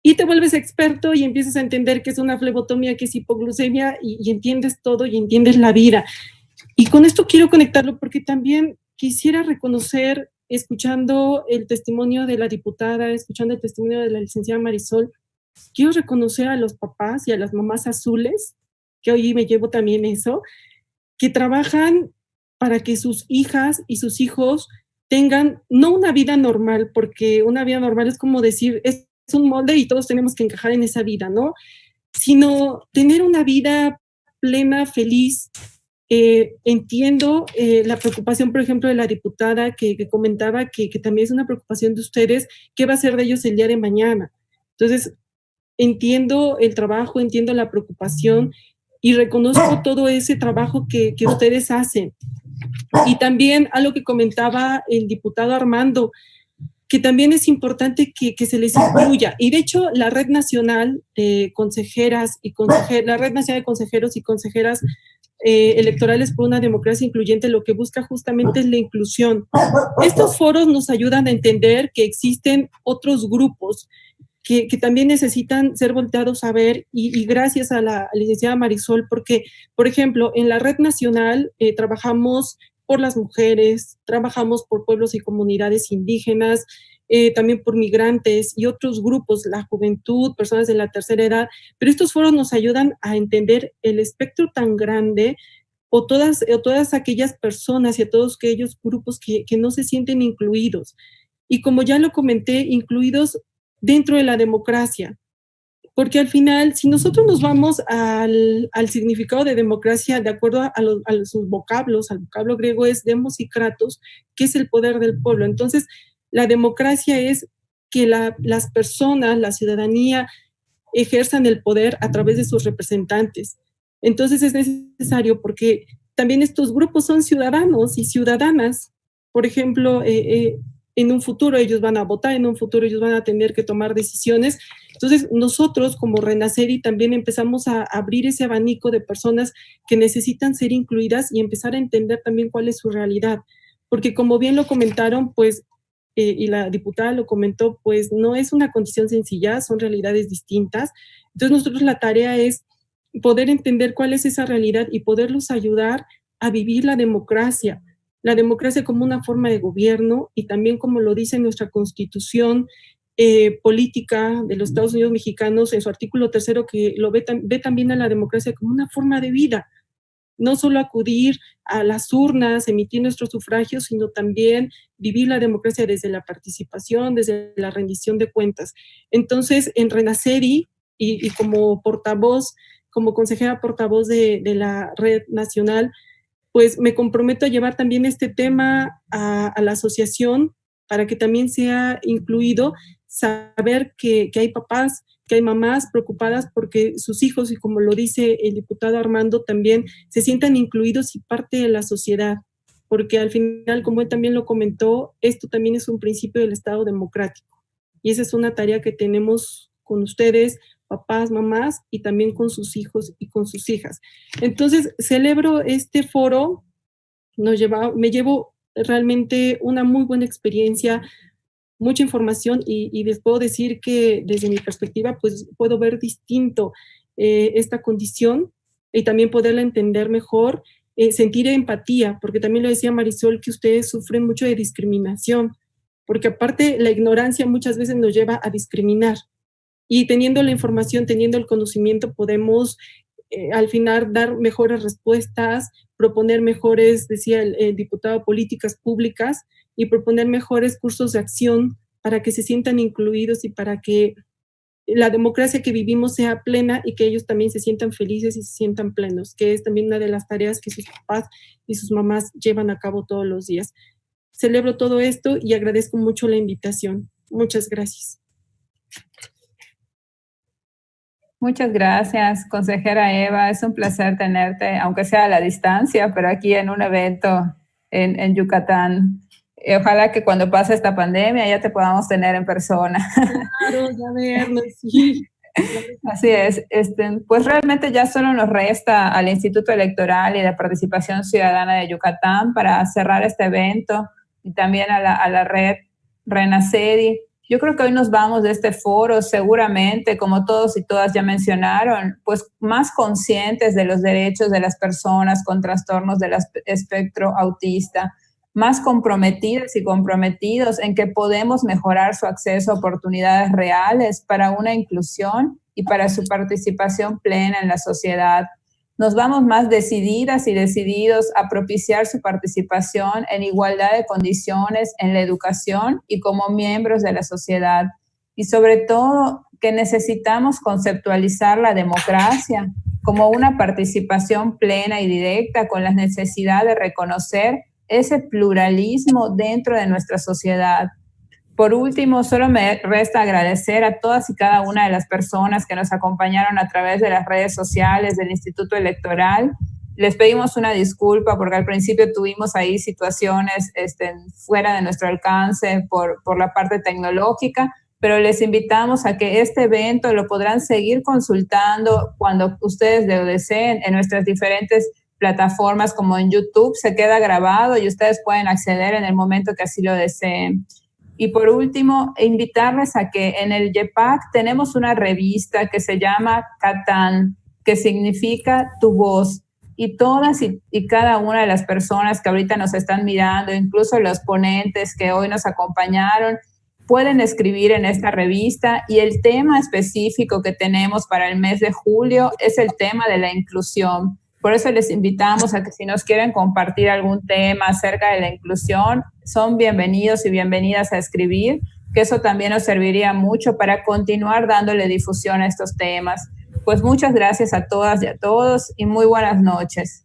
Y te vuelves experto y empiezas a entender que es una flebotomía, que es hipoglucemia, y entiendes todo y entiendes la vida. Y con esto quiero conectarlo porque también quisiera reconocer, escuchando el testimonio de la diputada, escuchando el testimonio de la licenciada Marisol, quiero reconocer a los papás y a las mamás azules, que hoy me llevo también eso, que trabajan para que sus hijas y sus hijos tengan no una vida normal, porque una vida normal es como decir, es un molde y todos tenemos que encajar en esa vida, ¿no? Sino tener una vida plena, feliz. Entiendo la preocupación, por ejemplo, de la diputada que comentaba que también es una preocupación de ustedes, ¿qué va a ser de ellos el día de mañana? Entonces, entiendo el trabajo, entiendo la preocupación y reconozco todo ese trabajo que ustedes hacen. Y también algo que comentaba el diputado Armando, que también es importante que se les incluya. Y de hecho, la Red Nacional de Consejeras y la Red Nacional de Consejeros y Consejeras Electorales por una Democracia Incluyente lo que busca justamente es la inclusión. Estos foros nos ayudan a entender que existen otros grupos que también necesitan ser volteados a ver, y gracias a la licenciada Marisol, porque, por ejemplo, en la Red Nacional trabajamos por las mujeres, trabajamos por pueblos y comunidades indígenas, también por migrantes y otros grupos, la juventud, personas de la tercera edad, pero estos foros nos ayudan a entender el espectro tan grande o todas aquellas personas y a todos aquellos grupos que no se sienten incluidos. Y como ya lo comenté, incluidos dentro de la democracia. Porque al final, si nosotros nos vamos al significado de democracia, de acuerdo a sus vocablos, al vocablo griego es demos y kratos, que es el poder del pueblo. Entonces, la democracia es que las personas, la ciudadanía, ejerzan el poder a través de sus representantes. Entonces, es necesario porque también estos grupos son ciudadanos y ciudadanas. Por ejemplo, en un futuro ellos van a votar, en un futuro ellos van a tener que tomar decisiones. Entonces, nosotros como Renaceri también empezamos a abrir ese abanico de personas que necesitan ser incluidas y empezar a entender también cuál es su realidad. Porque como bien lo comentaron, pues, y la diputada lo comentó, pues no es una condición sencilla, son realidades distintas. Entonces, nosotros la tarea es poder entender cuál es esa realidad y poderlos ayudar a vivir la democracia como una forma de gobierno, y también como lo dice nuestra Constitución política de los Estados Unidos mexicanos en su artículo 3, que lo ve también a la democracia como una forma de vida, no solo acudir a las urnas, emitir nuestros sufragios, sino también vivir la democracia desde la participación, desde la rendición de cuentas. Entonces, en Renaceri y como portavoz, como consejera portavoz de la Red Nacional, pues me comprometo a llevar también este tema a la asociación para que también sea incluido, saber que hay papás, que hay mamás preocupadas porque sus hijos, y como lo dice el diputado Armando, también se sientan incluidos y parte de la sociedad, porque al final, como él también lo comentó, esto también es un principio del Estado democrático, y esa es una tarea que tenemos con ustedes, papás, mamás, y también con sus hijos y con sus hijas. Entonces, celebro este foro, me llevo realmente una muy buena experiencia, mucha información, y les puedo decir que desde mi perspectiva, pues puedo ver distinto esta condición y también poderla entender mejor, sentir empatía, porque también lo decía Marisol, que ustedes sufren mucho de discriminación, porque aparte la ignorancia muchas veces nos lleva a discriminar. Y teniendo la información, teniendo el conocimiento, podemos al final dar mejores respuestas, proponer mejores, decía el diputado, políticas públicas y proponer mejores cursos de acción para que se sientan incluidos y para que la democracia que vivimos sea plena y que ellos también se sientan felices y se sientan plenos, que es también una de las tareas que sus papás y sus mamás llevan a cabo todos los días. Celebro todo esto y agradezco mucho la invitación. Muchas gracias. Muchas gracias, consejera Eva. Es un placer tenerte, aunque sea a la distancia, pero aquí en un evento en Yucatán. Ojalá que cuando pase esta pandemia ya te podamos tener en persona. Claro, ya vernos, sí. Así es. Pues realmente ya solo nos resta al Instituto Electoral y de Participación Ciudadana de Yucatán para cerrar este evento y también a la red Renacedi. Yo creo que hoy nos vamos de este foro seguramente, como todos y todas ya mencionaron, pues más conscientes de los derechos de las personas con trastornos del espectro autista, más comprometidas y comprometidos en que podemos mejorar su acceso a oportunidades reales para una inclusión y para su participación plena en la sociedad. Nos vamos más decididas y decididos a propiciar su participación en igualdad de condiciones en la educación y como miembros de la sociedad. Y sobre todo, que necesitamos conceptualizar la democracia como una participación plena y directa con la necesidad de reconocer ese pluralismo dentro de nuestra sociedad. Por último, solo me resta agradecer a todas y cada una de las personas que nos acompañaron a través de las redes sociales del Instituto Electoral. Les pedimos una disculpa porque al principio tuvimos ahí situaciones fuera de nuestro alcance por la parte tecnológica, pero les invitamos a que este evento lo podrán seguir consultando cuando ustedes lo deseen en nuestras diferentes plataformas, como en YouTube, se queda grabado y ustedes pueden acceder en el momento que así lo deseen. Y por último, invitarles a que en el YEPAC tenemos una revista que se llama Catán, que significa tu voz. Y todas y cada una de las personas que ahorita nos están mirando, incluso los ponentes que hoy nos acompañaron, pueden escribir en esta revista. Y el tema específico que tenemos para el mes de julio es el tema de la inclusión. Por eso les invitamos a que si nos quieren compartir algún tema acerca de la inclusión, son bienvenidos y bienvenidas a escribir, que eso también nos serviría mucho para continuar dándole difusión a estos temas. Pues muchas gracias a todas y a todos y muy buenas noches.